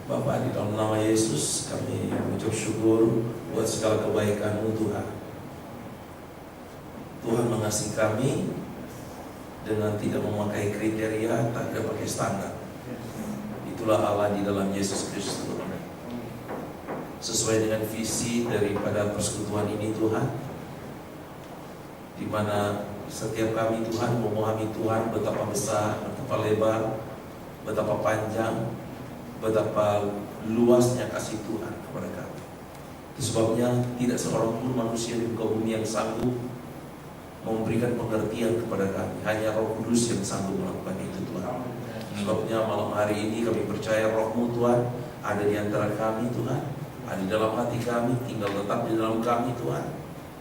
Bapa, di dalam nama Yesus kami mengucap syukur buat segala kebaikan-Mu Tuhan. Tuhan mengasihi kami dengan tidak memakai kriteria, tidak pakai standar. Itulah Allah di dalam Yesus Kristus. Sesuai dengan visi daripada persekutuan ini Tuhan, di mana setiap kami Tuhan memahami Tuhan betapa besar, betapa lebar, betapa panjang, betapa luasnya kasih Tuhan kepada kami. Itu sebabnya tidak seorang pun manusia di muka bumi yang sanggup memberikan pengertian kepada kami. Hanya Roh Kudus yang sanggup melakukan itu Tuhan. Sebabnya malam hari ini kami percaya Roh-Mu Tuhan ada di antara kami Tuhan, ada di dalam hati kami, tinggal tetap di dalam kami Tuhan.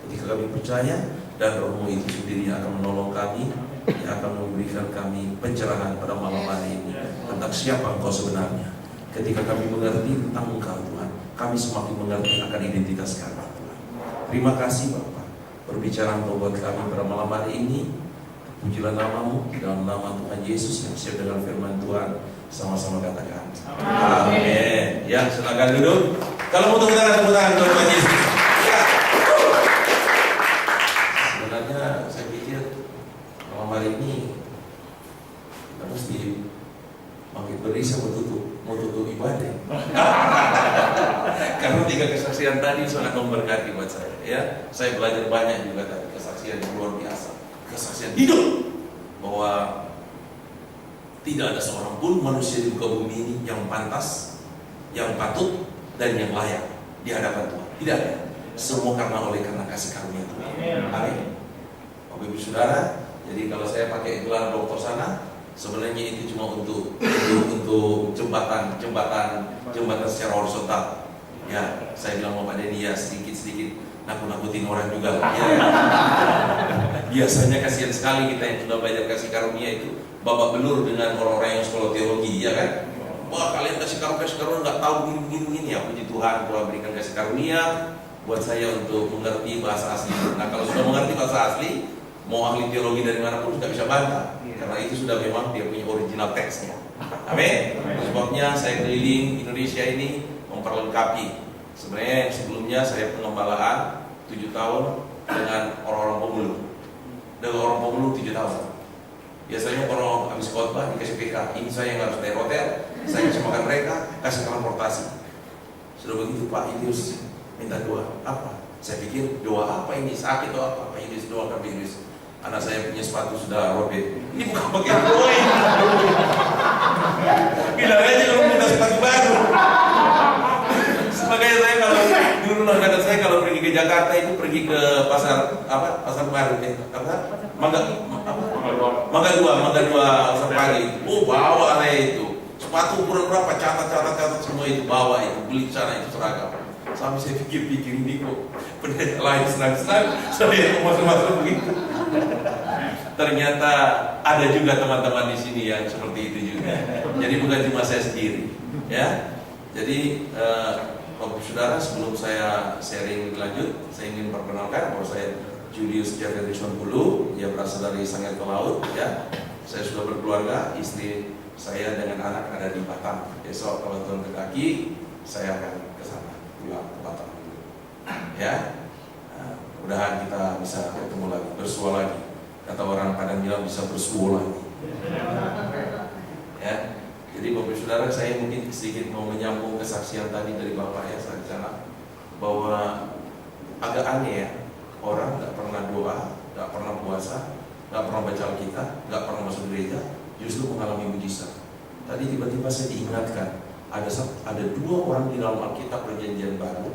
Ketika kami percaya, dan Roh-Mu itu sendiri akan menolong kami, yang akan memberikan kami pencerahan pada malam hari ini tentang siapa Engkau sebenarnya. Ketika kami mengerti tentang Engkau Tuhan, kami semakin mengerti akan identitas kami Tuhan. Terima kasih Bapa, berbicara Engkau buat kami pada malam hari ini. Pujilah nama-Mu di dalam nama Tuhan Yesus yang siap dengan firman Tuhan. Sama-sama katakan amin. Ya, silakan duduk. Kalau mau tepuk tangan untuk Tuhan Yesus. Ya. Sebenarnya saya pikir malam hari ini kita mesti makin berisah mau tutup ibadah. Karena 3 kesaksian tadi sangat memberkati buat saya. Ya, saya belajar banyak juga tadi, kesaksian yang luar biasa, kesaksian hidup bahwa tidak ada seorang pun manusia di muka bumi ini yang pantas, yang patut, dan yang layak di hadapan Tuhan. Tidak ada. Semua karena kasih karunia Tuhan. Amin. Bapak Ibu Saudara, jadi kalau saya pakai gelar dokter sana, sebenarnya itu cuma untuk jembatan secara horizontal. Ya, saya bilang sama Pak Denny ya sedikit nakut-nakutin orang juga. Ya. Biasanya kasihan sekali kita yang sudah belajar kasih karunia itu babak belur dengan orang-orang yang sekolah teologi, ya kan? Wah, kalian kasih karunia nggak tahu begini. Ya puji Tuhan, Tuhan berikan kasih karunia buat saya untuk mengerti bahasa asli. Nah, kalau sudah mengerti bahasa asli, mau ahli teologi dari mana pun sudah bisa bantah, karena itu sudah memang dia punya original teksnya. Amin. Sebabnya saya keliling Indonesia ini memperlengkapi. Sebenarnya sebelumnya saya pengembalaan 7 tahun dengan orang-orang pemulung. Dengan orang pemulung 7 tahun. Biasanya orang habis khotbah dikasih PK, ini saya yang harus naik hotel, saya kasih makan mereka, kasih transportasi. Sudah begitu Pak Idris minta doa. Apa? Saya pikir doa apa ini? Sakit atau apa? Pak Idris doa Pak Idris. Anak saya punya sepatu sudah robek. Ini bukan pakai doa ini. Bilang aja kalau minta sepatu baru. Makanya saya kalau dulu kata saya kalau pergi ke Jakarta itu pergi ke pasar baru Mangga dua pasar pagi. Oh, bawa lah itu. Sepatu ukuran berapa? Catat semua itu bawa itu, beli di sana itu seragam. Sampai saya pikir ini kok pendeta lain senang-senang, saya masuk begitu. Ternyata ada juga teman-teman di sini yang seperti itu juga. Jadi bukan cuma saya sendiri, ya. Jadi Bapak Saudara, sebelum saya sharing lebih lanjut, saya ingin perkenalkan bahwa saya Julius Jafet Pulu, dia berasal dari Sangir Laut, ya. Saya sudah berkeluarga, istri saya dengan anak ada di Batam. Besok kalau Tuhan berkaki, saya akan ke sana, pulang ke Batam. Ya, mudah-mudahan kita bisa ketemu lagi, bersua lagi. Kata orang Padang bilang bisa bersua lagi. Ya. Jadi Bapak Saudara, saya mungkin sedikit mau menyambung kesaksian tadi dari Bapak ya saat sana, bahwa agak aneh ya, orang nggak pernah doa, nggak pernah puasa, nggak pernah baca Alkitab, nggak pernah masuk gereja, justru mengalami mujizat. Tadi tiba-tiba saya diingatkan, ada 2 orang di dalam Alkitab Perjanjian Baru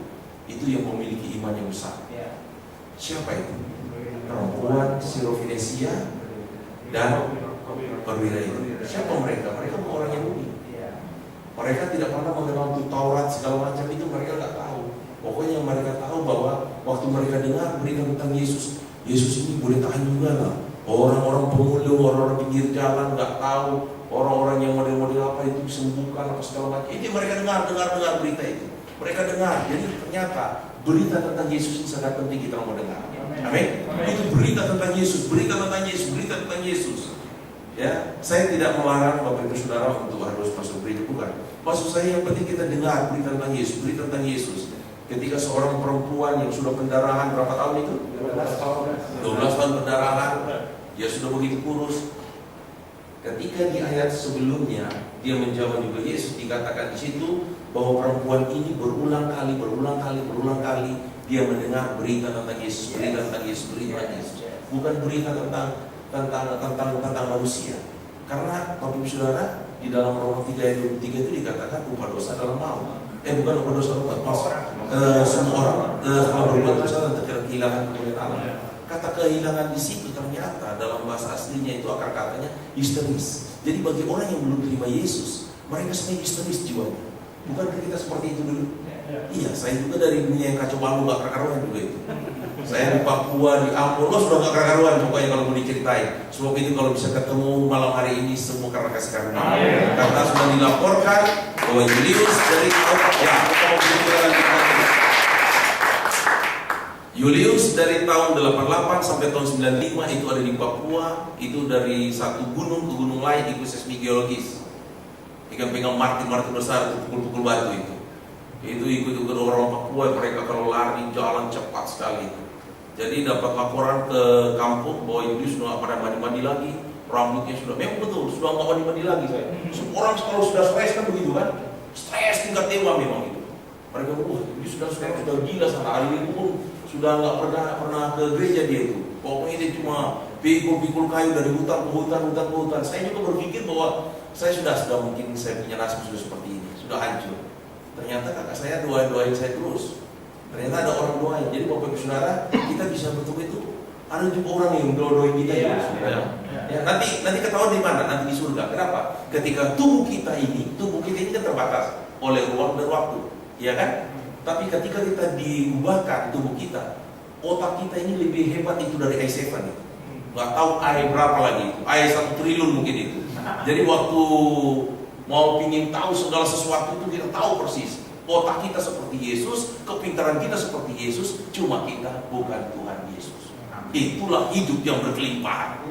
itu yang memiliki iman yang besar. Siapa itu? Perempuan Sirofenesia dan perwira itu. Siapa mereka? Mereka bukan orang Yahudi. Mereka tidak pernah mengenal Taurat segala macam itu, mereka nggak tahu. Pokoknya mereka tahu bahwa waktu mereka dengar berita tentang Yesus ini boleh tahan juga lah. Orang-orang pemulung, orang-orang pinggir jalan nggak tahu, orang-orang yang model-model apa itu disembuhkan apa segala macam. Ini mereka dengar berita itu. Mereka dengar. Jadi ternyata berita tentang Yesus ini sangat penting kita mau dengar. Amin. Itu berita tentang Yesus. Ya, saya tidak melarang Bapak Ibu Saudara untuk harus masuk gereja, bukan. Maksud saya yang penting kita dengar berita tentang Yesus, berita tentang Yesus. Ketika seorang perempuan yang sudah pendarahan berapa tahun itu? 12 tahun pendarahan, dia sudah begitu kurus. Ketika di ayat sebelumnya dia menjawab juga Yesus, dikatakan di situ bahwa perempuan ini berulang kali dia mendengar berita tentang Yesus, berita tentang Yesus. Bukan berita tentang manusia. Karena Bapak Ibu Saudara, di dalam Roma 3 ayat 23 itu dikatakan upah dosa adalah maut. Bukan upah dosa adalah maut. Semua orang telah berbuat dosa dan kehilangan kemuliaan Allah. Kata kehilangan di situ ternyata dalam bahasa aslinya itu akar katanya histeris. Jadi bagi orang yang belum terima Yesus, mereka sebenarnya histeris jiwanya. Bukankah kita seperti itu dulu? Iya, saya juga dari dunia yang kacau balau, gak karuan juga itu. Saya di Papua, di Ambon, sudah gak karuan pokoknya kalau mau diceritain. Sebab itu kalau bisa ketemu malam hari ini semua karena kasih karunia. Karena sudah dilaporkan bahwa Julius dari Julius dari tahun 88 sampai tahun 95 itu ada di Papua. Itu dari satu gunung ke gunung lain ikut seismik geologis. Pegang martir besar, pukul-pukul batu itu. Itu ikut orang Papua, mereka kalau lari jalan cepat sekali. Jadi dapat laporan ke kampung bahwa Julius sudah pada mandi-mandi lagi, rambutnya sudah, memang betul, sudah nggak mandi-mandi lagi saya. Semua orang kalau sudah stres kan begitu kan, stres tingkat dewa memang itu. Mereka bilang, Julius sudah stres, sudah gila sana, hari ini pun sudah nggak pernah ke gereja dia itu. Pokoknya dia cuma pikul kayu dari hutan ke hutan. Saya juga berpikir bahwa saya sudah mungkin saya punya nasib sudah seperti ini, sudah hancur. Ternyata kakak saya doain saya terus. Ternyata ada orang doain. Jadi Bapak Ibu Saudara, kita bisa betul itu. Ada juga orang yang doain kita terus. Ya, nanti ketahuan di mana? Nanti di surga. Kenapa? Ketika tubuh kita ini kan terbatas oleh ruang dan waktu, ya kan? Tapi ketika kita diubahkan tubuh kita, otak kita ini lebih hebat itu dari i7 itu. Gak tahu i berapa lagi itu, i1 triliun mungkin itu. Jadi waktu mau ingin tahu segala sesuatu itu kita tahu persis. Otak kita seperti Yesus, kepintaran kita seperti Yesus, cuma kita bukan Tuhan Yesus. Itulah hidup yang berkelimpahan.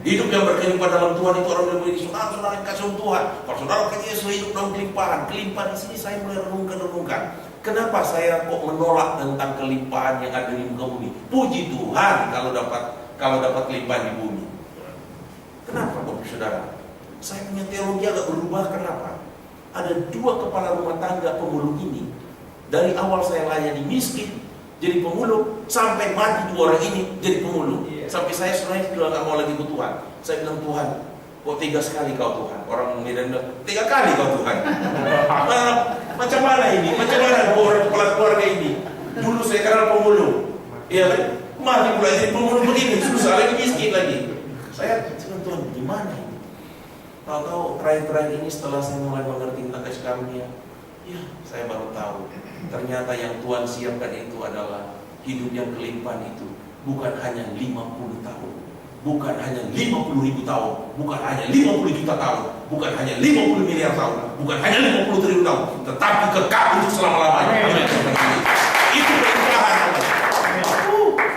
Hidup yang berkelimpahan dalam Tuhan itu orang yang boleh saudara yang kasih Tuhan. Kalau saudara percaya Yesus hidup dalam kelimpahan. Kelimpahan di sini saya mulai renungkan. Kenapa saya kok menolak tentang kelimpahan yang ada di muka bumi? Puji Tuhan kalau dapat kelimpahan di bumi. Kenapa Bapak Saudara? Saya punya teologi agak berubah. Kenapa? Ada 2 kepala rumah tangga pemulung ini. Dari awal saya layani miskin jadi pemulung, sampai mati 2 orang ini jadi pemulung. Sampai saya sebenarnya bilang gak mau lagi ke Tuhan. Saya bilang, Tuhan, kok tega sekali kau Tuhan. Orang Medan bilang, 3 kali kau Tuhan. Macam mana ini? Macam mana orang kepala keluarga ini? Dulu saya kenal pemulung, iya kan? Mati pula jadi pemulung begini, susah lagi, miskin lagi. Saya bilang, Tuhan, gimana ini? Tahu-tahu terakhir ini setelah saya mulai mengerti tentang kasih karunia, ya saya baru tahu ternyata yang Tuhan siapkan itu adalah hidup yang kelimpahan itu. Bukan hanya 50 tahun, bukan hanya 50.000 tahun, bukan hanya 50 juta tahun, bukan hanya 50 miliar tahun, bukan hanya 50 triliun tahun, tetapi kekal untuk selama-lamanya. Itu kelimpahan.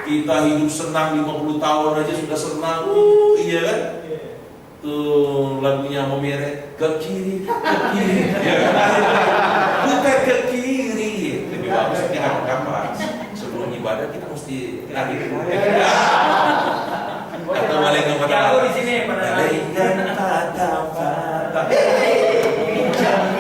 Kita hidup senang 50 tahun aja sudah senang, iya kan? Tuh lagunya Momere, ke kiri, putar ke kiri. Lebih bagus kita gambar. Sebelum ibadah kita mesti lari. Atau malaikat pada di sini malaikat pada bincang.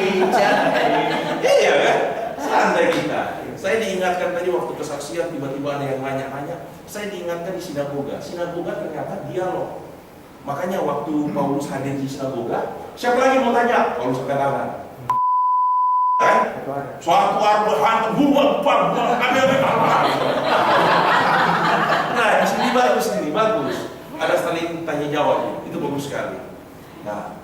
Iya kan? Santai kita. Saya diingatkan tadi waktu kesaksian tiba-tiba ada yang nanya-nanya. Saya diingatkan di sinagoga. Sinagoga ternyata dialog. Makanya waktu Paulus hadir di sinagoga, siapa lagi mau tanya? Paulus angkat tangan. Suatu arwah hantu buang. Nah, di sini bagus. Ada saling tanya jawab, itu bagus sekali. Nah,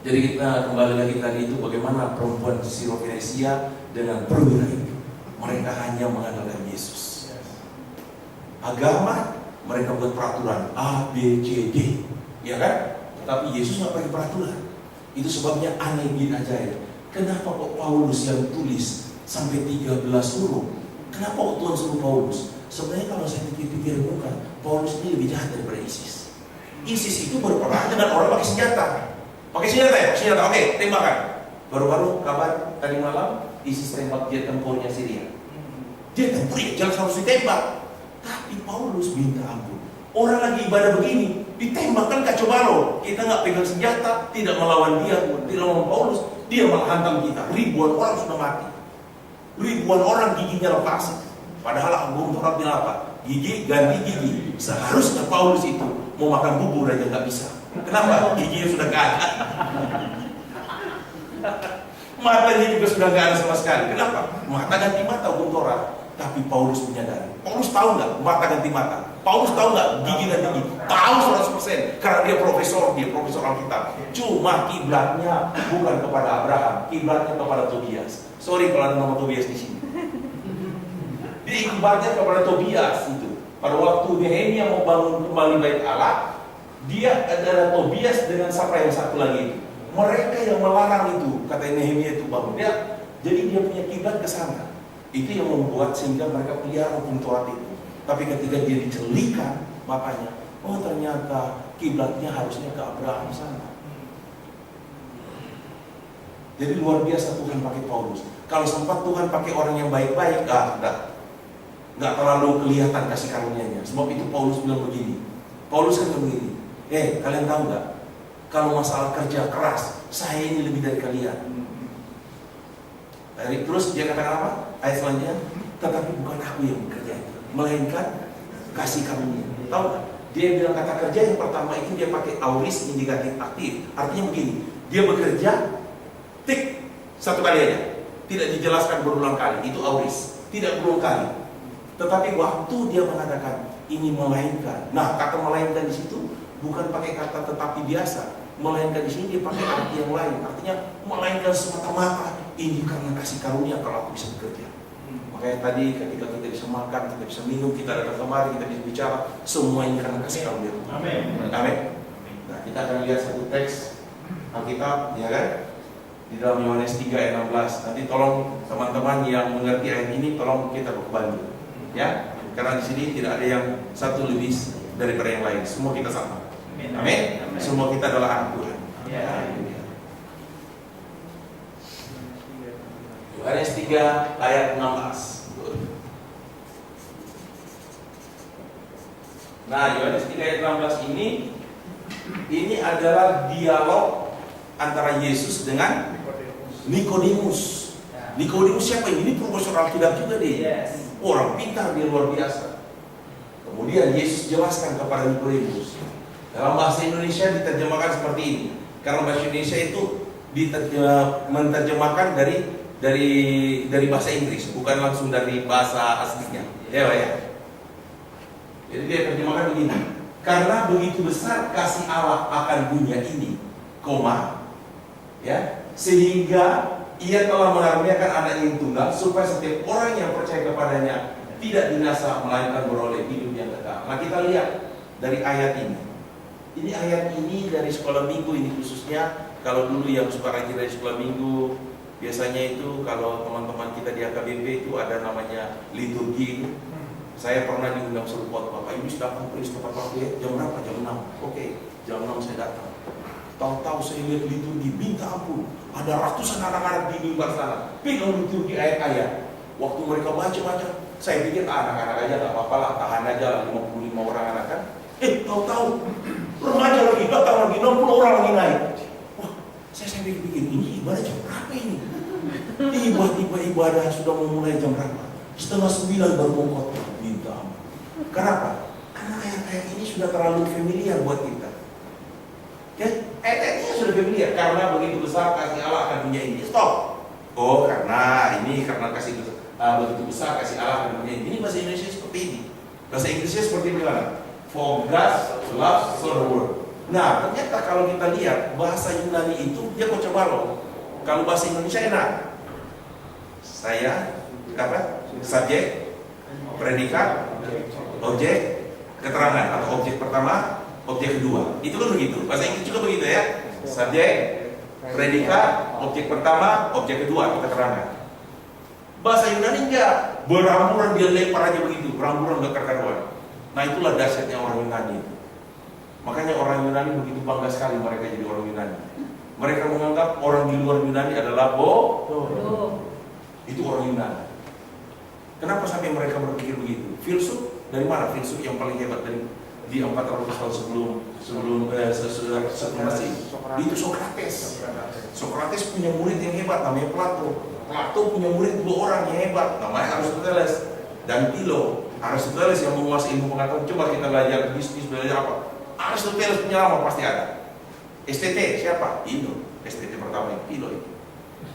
jadi kita kembali lagi tadi itu bagaimana perempuan Syrophoenisia dengan perwira itu. Mereka hanya mengandalkan Yesus. Agama mereka buat peraturan A, B, C, D, ya kan? Tapi Yesus nggak pakai peraturan. Itu sebabnya aneh bin ajaib. Kenapa kok Paulus yang tulis sampai 13 huruf? Kenapa kok Tuhan suruh Paulus? Sebenarnya kalau saya pikir-pikir bukan, Paulus ini lebih jahat daripada ISIS. ISIS itu berperang dengan orang pakai senjata. Pakai senjata ya? Senjata, oke, tembakan. Baru-baru kabar tadi malam, ISIS tembak jet tempurnya Syria. Jet tempur ya, jelas harus ditembak. Tapi Paulus minta ampun. Orang lagi ibadah begini, ditembakkan kacau balau. Kita nggak pegang senjata, tidak melawan dia, tidak melawan Paulus. Dia malah hantam kita. Ribuan orang sudah mati. Ribuan orang giginya lepas. Padahal Agung Torah bilang apa? Gigi ganti gigi. Seharusnya Paulus itu mau makan bubur aja nggak bisa. Kenapa? Giginya sudah nggak ada. Matanya juga sudah nggak ada sama sekali. Kenapa? Mata ganti mata Agung Torah. Tapi Paulus menyadari. Paulus tahu nggak mata ganti mata? Paulus tahu nggak gigi ganti gigi? Tahu 100%. Karena dia profesor Alkitab. Cuma kiblatnya bukan kepada Abraham, kiblatnya kepada Tobias. Sorry kalau ada nama Tobias di sini. Dia kiblatnya kepada Tobias itu. Pada waktu Nehemia mau bangun kembali bait Allah, dia adalah Tobias dengan siapa yang satu lagi itu. Mereka yang melarang itu, kata Nehemia itu bangun. Jadi dia punya kiblat ke sana. Itu yang membuat sehingga mereka pelihara hukum Taurat itu. Tapi ketika dia dicelikan bapaknya, oh ternyata kiblatnya harusnya ke Abraham sana. Jadi luar biasa Tuhan pakai Paulus. Kalau sempat Tuhan pakai orang yang baik-baik, nggak terlalu kelihatan kasih karunia-Nya. Sebab itu Paulus bilang begini. Paulus kan begini. Kalian tahu nggak? Kalau masalah kerja keras, saya ini lebih dari kalian. Terus dia katakan apa? Ayat selanjutnya, tetapi bukan aku yang bekerja, melainkan kasih karunia. Tahu nggak? Dia bilang kata kerja yang pertama itu dia pakai auris indikatif aktif. Artinya begini, dia bekerja, tik satu kali aja, tidak dijelaskan berulang kali. Itu auris, tidak berulang kali. Tetapi waktu dia mengatakan ini melainkan, nah kata melainkan di situ bukan pakai kata tetapi biasa, melainkan di sini dia pakai arti yang lain. Artinya melainkan semata-mata ini karena kasih karunia kalau aku bisa bekerja. Makanya tadi ketika kita bisa makan, kita bisa minum, kita datang kemari, kita bisa bicara, semua ini karena kasih karunia. Amin. Amin. Nah, kita akan lihat satu teks Alkitab, ya kan? Di dalam Yohanes 3 ayat 16. Nanti tolong teman-teman yang mengerti ayat ini, tolong kita bantu, ya. Karena di sini tidak ada yang satu lebih daripada yang lain. Semua kita sama. Amin. Semua kita adalah anak Tuhan. Yohanes 3 ayat 16. Nah, Yohanes 3 ayat 16 ini adalah dialog antara Yesus dengan Nikodemus. Nikodemus siapa ini? Ini profesor Alkitab juga dia. Orang pintar, dia luar biasa. Kemudian Yesus jelaskan kepada Nikodemus. Dalam bahasa Indonesia diterjemahkan seperti ini. Karena bahasa Indonesia itu menerjemahkan dari bahasa Inggris, bukan langsung dari bahasa aslinya. Ya, Pak ya. Jadi dia terjemahkan begini. Karena begitu besar kasih Allah akan dunia ini, ya, sehingga Ia telah mengaruniakan anaknya yang tunggal supaya setiap orang yang percaya kepadanya tidak binasa melainkan beroleh hidup yang kekal. Nah, kita lihat dari ayat ini. Ini ayat ini dari sekolah minggu ini khususnya. Kalau dulu yang suka rajin dari sekolah minggu, biasanya itu kalau teman-teman kita di AKBP itu ada namanya liturgi itu. Saya pernah diundang suruh Bapak ini datang please tepat waktu jam berapa? Jam 6. Oke, jam 6 saya datang. Tahu-tahu saya lihat liturgi, minta ampun. Ada ratusan anak-anak di mimbar sana, pegang liturgi ayat-ayat. Waktu mereka baca-baca, saya pikir anak-anak aja nggak apa-apa lah, tahan aja lah 55 orang anak kan. Tahu-tahu remaja lagi datang lagi, 60 orang lagi naik. Wah, saya pikir ini ibadah jam berapa ini? Tiba-tiba ibadah sudah memulai jam berapa? 8:30 baru mau khotbah. Minta ampun. Kenapa? Karena ayat-ayat ini sudah terlalu familiar buat kita. Ya, ayat-ayatnya sudah familiar. Karena begitu besar kasih Allah akan dunia ini. Stop. Oh, karena kasih begitu besar kasih Allah akan dunia ini. Ini bahasa Indonesia seperti ini. Bahasa Inggrisnya seperti bagaimana? For God loves so the world. Nah, ternyata kalau kita lihat bahasa Yunani itu dia kocok balau. Kalau bahasa Indonesia enak. Saya subjek, predikat, objek, keterangan atau objek pertama, objek kedua. Itu kan begitu. Bahasa Inggris juga begitu ya. Subjek, predikat, objek pertama, objek kedua, keterangan. Bahasa Yunani enggak. Beramburan dia lempar aja begitu. Beramburan enggak karuan. Nah, itulah dahsyatnya orang Yunani. Makanya orang Yunani begitu bangga sekali mereka jadi orang Yunani. Mereka menganggap orang di luar Yunani adalah bodoh. Itu orang Yunani. Kenapa sampai mereka berpikir begitu? Filsuf dari mana? Filsuf yang paling hebat dari di 400 tahun sebelum Masih. Itu Sokrates. Sokrates punya murid yang hebat namanya Plato. Plato punya murid 2 orang yang hebat namanya Aristoteles dan Philo. Aristoteles yang menguasai ilmu pengetahuan. Coba kita belajar bisnis, belajar apa? Aristoteles punya nama pasti ada. STT siapa? Itu STT pertama yang Philo itu.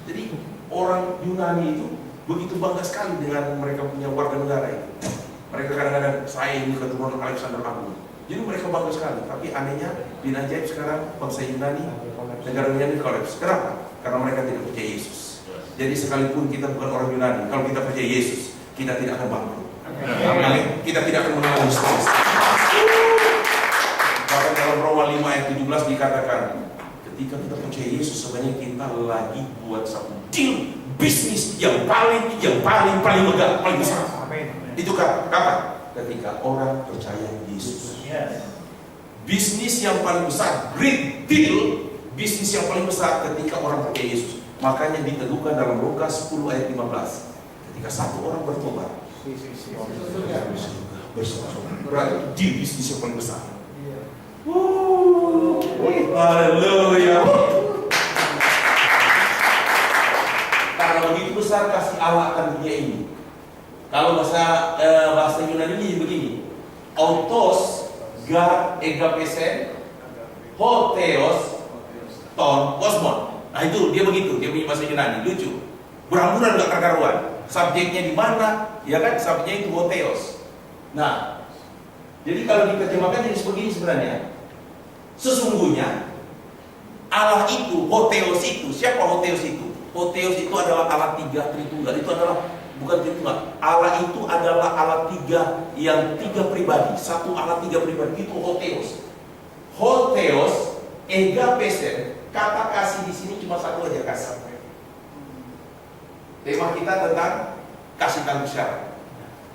Jadi orang Yunani itu begitu bangga sekali dengan mereka punya warga negara itu. Mereka kadang-kadang, saya ini keturunan Alexander Agung. Jadi mereka bangga sekali. Tapi anehnya bin ajaib sekarang bangsa Yunani, negara Yunani kolaps. Kenapa? Karena mereka tidak percaya Yesus. Jadi sekalipun kita bukan orang Yunani, kalau kita percaya Yesus, kita tidak akan bangkrut. Amin. Kita tidak akan mengalami stres. Bahkan dalam Roma 5 ayat 17 dikatakan, ketika kita percaya Yesus, sebenarnya kita lagi buat satu deal bisnis yang paling megah, paling besar. Itu kapan? Ketika orang percaya Yesus. Bisnis yang paling besar, great deal, bisnis yang paling besar ketika orang percaya Yesus. Makanya diteguhkan dalam Lukas 10 ayat 15. Ketika satu orang bertobat, berarti deal bisnis yang paling besar. Haleluya. Karena begitu besar kasih Allah akan dunia ini. Kalau bahasa Yunani ini begini, autos, gar, egapesen, hoteos, ton, kosmon. Nah itu dia begitu, dia punya bahasa Yunani, lucu. Berhamburan gak terkaruan. Subjeknya di mana? Ya kan, subjeknya itu hoteos. Nah, jadi kalau diterjemahkan jadi begini sebenarnya. Sesungguhnya Allah itu, hoteos itu, siapa hoteos itu? Hoteos itu adalah Allah 3 Tritunggal. Itu adalah bukan Tritunggal. Allah itu adalah Allah 3 yang 3 pribadi. Satu Allah 3 pribadi itu hoteos. Hoteos, egapesen. Kata kasih di sini cuma satu aja, kasih. Tema kita tentang kasih tanpa syarat.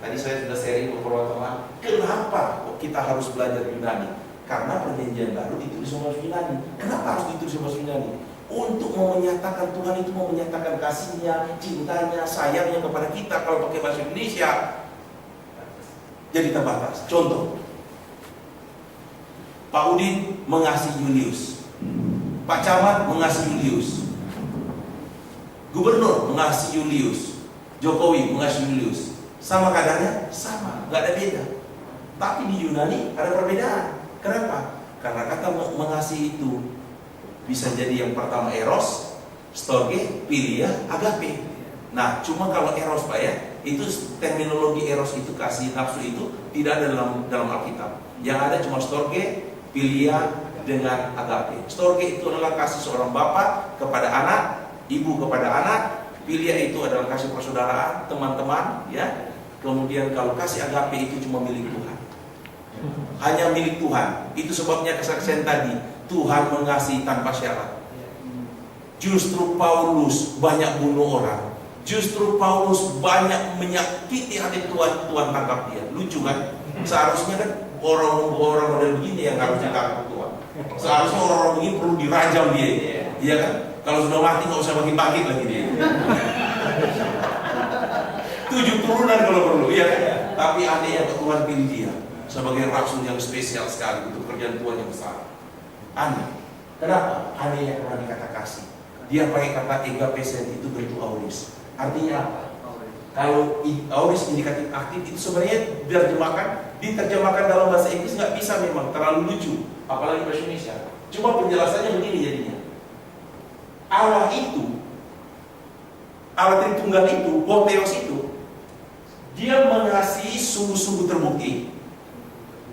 Tadi saya sudah sharing beberapa teman. Kenapa kita harus belajar Yunani? Karena perjanjian baru ditulis sama Yunani. Kenapa harus ditulis sama Yunani? Untuk menyatakan Tuhan itu mau menyatakan kasihnya, cintanya, sayangnya kepada kita. Kalau pakai bahasa Indonesia jadi terbatas. Contoh, Pak Udin mengasihi Julius, Pak Camat mengasihi Julius, Gubernur mengasihi Julius, Jokowi mengasihi Julius. Sama kadarnya? Sama, nggak ada beda. Tapi di Yunani ada perbedaan. Kenapa? Karena kata mengasihi itu bisa jadi yang pertama eros, storge, philia, agape. Nah, cuma kalau eros Pak ya, itu terminologi eros itu kasih nafsu itu tidak ada dalam Alkitab. Yang ada cuma storge, philia dengan agape. Storge itu adalah kasih seorang bapak kepada anak, ibu kepada anak. Philia itu adalah kasih persaudaraan, teman-teman, ya. Kemudian kalau kasih agape itu cuma milik Tuhan. Hanya milik Tuhan. Itu sebabnya kesaksian tadi, Tuhan mengasihi tanpa syarat. Justru Paulus banyak bunuh orang. Justru Paulus banyak menyakiti hati Tuhan. Tuhan tangkap dia. Lucu kan? Seharusnya kan orang-orang model begini yang harus ditangkap Tuhan. Seharusnya orang-orang begini perlu dirajam dia. Iya kan? Kalau sudah mati nggak usah bangkit-bangkit lagi dia. 7 turunan kalau perlu, iya kan? Tapi anehnya Tuhan pilih dia sebagai rasul yang spesial sekali untuk kerjaan Tuhan yang besar. Aneh. Kenapa? Anehnya karena dikata kasih. Dia pakai kata egapesen itu bentuk auris. Artinya apa? Kalau auris indikatif aktif itu sebenarnya diterjemahkan dalam bahasa Inggris nggak bisa, memang terlalu lucu, apalagi bahasa Indonesia. Cuma penjelasannya begini jadinya. Allah itu, Allah Tritunggal itu, hoteos itu, dia mengasihi sungguh-sungguh terbukti,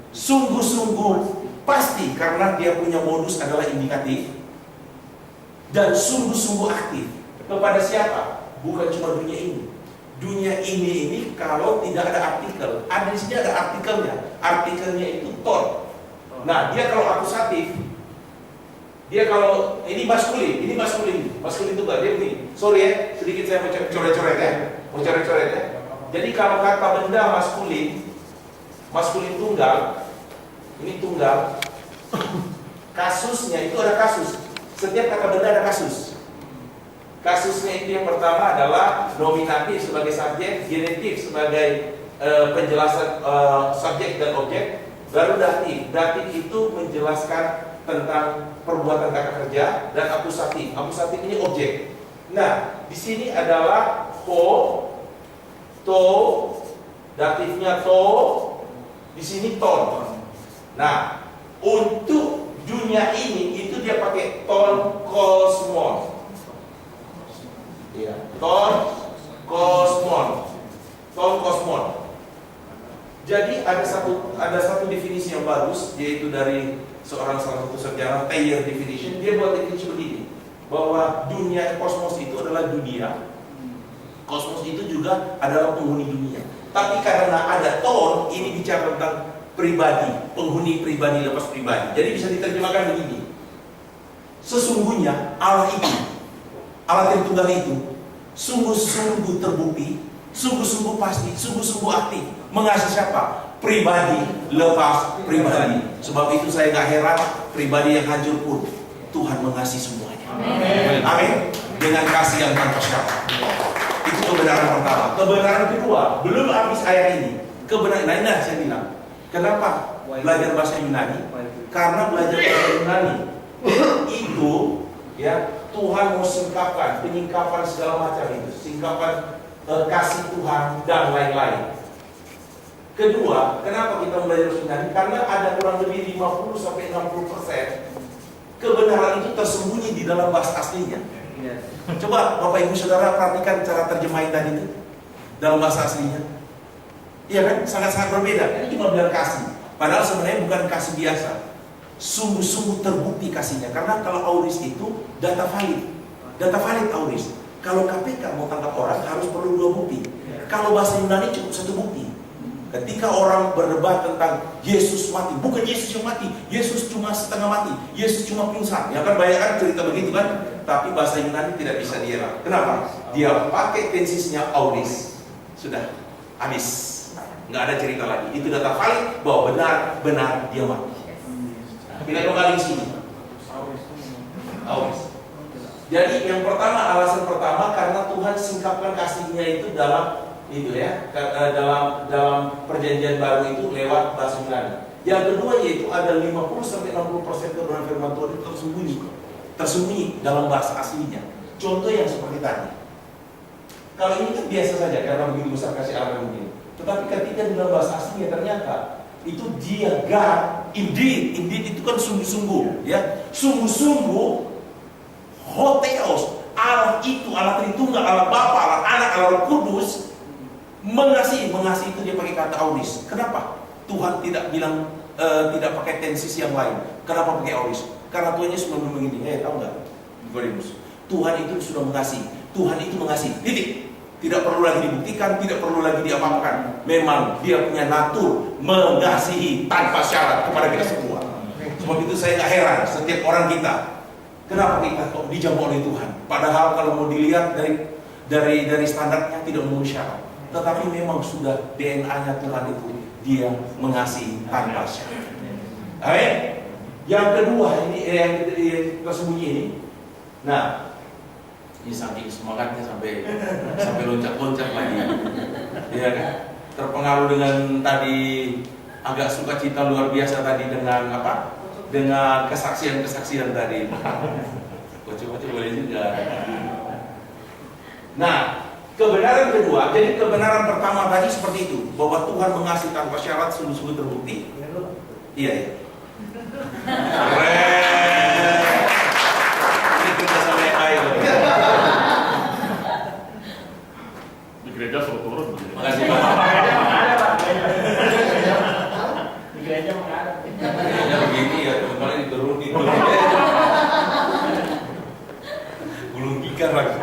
sungguh-sungguh pasti karena dia punya modus adalah indikatif, dan sungguh-sungguh aktif. Kepada siapa? Bukan cuma dunia ini. Dunia ini kalau tidak ada artikel, ada di sini ada artikelnya. Artikelnya itu ton. Nah, dia kalau akusatif, dia kalau ini maskulin itu dia begini. Sorry ya, sedikit saya mau coret-coret ya. Jadi kalau kata benda maskulin tunggal, ini tunggal, Kasusnya itu ada kasus. Setiap kata benda ada kasus. Kasusnya itu yang pertama adalah nominatif sebagai subjek, genitif sebagai penjelasan subjek dan objek, baru datif. Datif itu menjelaskan tentang perbuatan kata kerja, dan akusatif. Akusatif ini objek. Nah, di sini adalah to, datifnya to, di sini ton. Nah, untuk dunia ini itu dia pakai ton kosmon. Ya, ton kosmon. Jadi ada satu definisi yang bagus, yaitu dari salah satu sejarah, Thayer definition. Dia buat definisi begini, bahwa dunia kosmos itu adalah dunia. Kosmos itu juga adalah penghuni dunia. Tapi karena ada ton, ini bicara tentang pribadi, penghuni pribadi lepas pribadi. Jadi bisa diterjemahkan begini: sesungguhnya Allah itu, Allah Tritunggal itu, sungguh-sungguh terbukti, sungguh-sungguh pasti, sungguh-sungguh aktif mengasihi siapa? Pribadi lepas pribadi. Sebab itu saya gak heran pribadi yang hancur pun Tuhan mengasihi semuanya. Amin. Dengan kasih yang tanpa syarat. Itu kebenaran pertama. Kebenaran kedua, belum habis ayat ini. Kebenaran, nah saya bilang, kenapa belajar bahasa Yunani? Karena belajar bahasa Yunani itu, ya, Tuhan mau singkapkan, penyingkapan segala macam itu, singkapan kasih Tuhan dan lain-lain. Kedua, kenapa kita belajar bahasa Yunani? Karena ada kurang lebih 50-60% kebenaran itu tersembunyi di dalam bahasa aslinya. Coba Bapak Ibu Saudara perhatikan cara terjemahin tadi itu dalam bahasa aslinya. Iya kan? Sangat-sangat berbeda. Ini cuma bilang kasih. Padahal sebenarnya bukan kasih biasa. Sungguh-sungguh terbukti kasihnya. Karena kalau auris itu data valid. Data valid auris. Kalau KPK mau tangkap orang harus perlu 2 bukti. Kalau bahasa Yunani cukup 1 bukti. Ketika orang berdebat tentang Yesus mati, bukan Yesus yang mati, Yesus cuma setengah mati, Yesus cuma pingsan. Ya kan banyak kan cerita begitu kan? Tapi bahasa Yunani tidak bisa dielak. Kenapa? Dia pakai tensisnya auris. Sudah habis. Nggak ada cerita lagi. Itu data valid bahwa benar-benar dia mati. Kita kembali ke sini. Auris. Jadi yang pertama, alasan pertama karena Tuhan singkapkan kasihnya itu dalam itu ya, dalam perjanjian baru itu lewat bahasa Yunani. Yang kedua yaitu ada 50-60% kebenaran firman Tuhan itu tersembunyi dalam bahasa aslinya. Contoh yang seperti tadi. Kalau ini kan biasa saja karena begitu besar kasih Allah mungkin. Tetapi ketika di dalam bahasa aslinya ternyata itu dia God, indeed itu kan sungguh-sungguh, ya, sungguh-sungguh, hotheos, Allah itu, Allah Tritunggal, Allah Bapa, Allah Anak, Allah Roh Kudus. Mengasihi itu dia pakai kata auris. Kenapa? Tuhan tidak bilang tidak pakai tensis yang lain. Kenapa pakai auris? Karena Tuhan Yesus belum begini. Tahu nggak? Tuhan itu sudah mengasihi. Tuhan itu mengasihi. Titik. Tidak perlu lagi dibuktikan, tidak perlu lagi diapa-apakan. Memang dia punya natur mengasihi tanpa syarat kepada kita semua. Sebab itu saya nggak heran setiap orang kita. Kenapa kita kok dijamu oleh Tuhan? Padahal kalau mau dilihat dari standarnya tidak memenuhi syarat. Tetapi memang sudah DNA-nya Tuhan itu, dia mengasihi tanpa syarat. Amin. Yang kedua ini yang tersembunyi ini. Nah, ini saking semangatnya sampai loncat-loncat lagi. Iya kan? Terpengaruh dengan tadi agak sukacita luar biasa tadi dengan apa? Dengan kesaksian tadi. Bocor-bocor boleh juga. Nah, kebenaran kedua, jadi kebenaran pertama tadi seperti itu, bahwa Tuhan mengasihi tanpa syarat, sungguh-sungguh terbukti. Iya. Keren. Ini kerja sama yang baik. Di gereja suruh turun. Makasih Bapak. Di gereja menghadap. Gereja begini ya, kemarin diturunin. Gulung tikar lagi.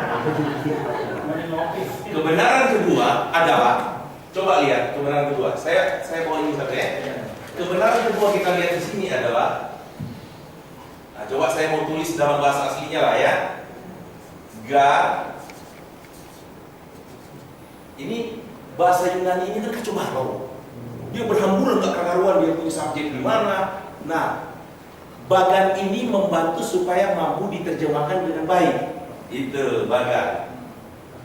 Kebenaran kedua adalah, coba lihat kebenaran kedua. Saya bawa ini satu ya. Kebenaran kedua kita lihat di sini adalah, nah, coba saya mau tulis dalam bahasa aslinya lah ya. God. Ini bahasa Yunani ini kan kacau balau. Dia berhamburan nggak karuan, dia punya subjek di mana. Nah, Bagan ini membantu supaya mampu diterjemahkan dengan baik. Itu bagan.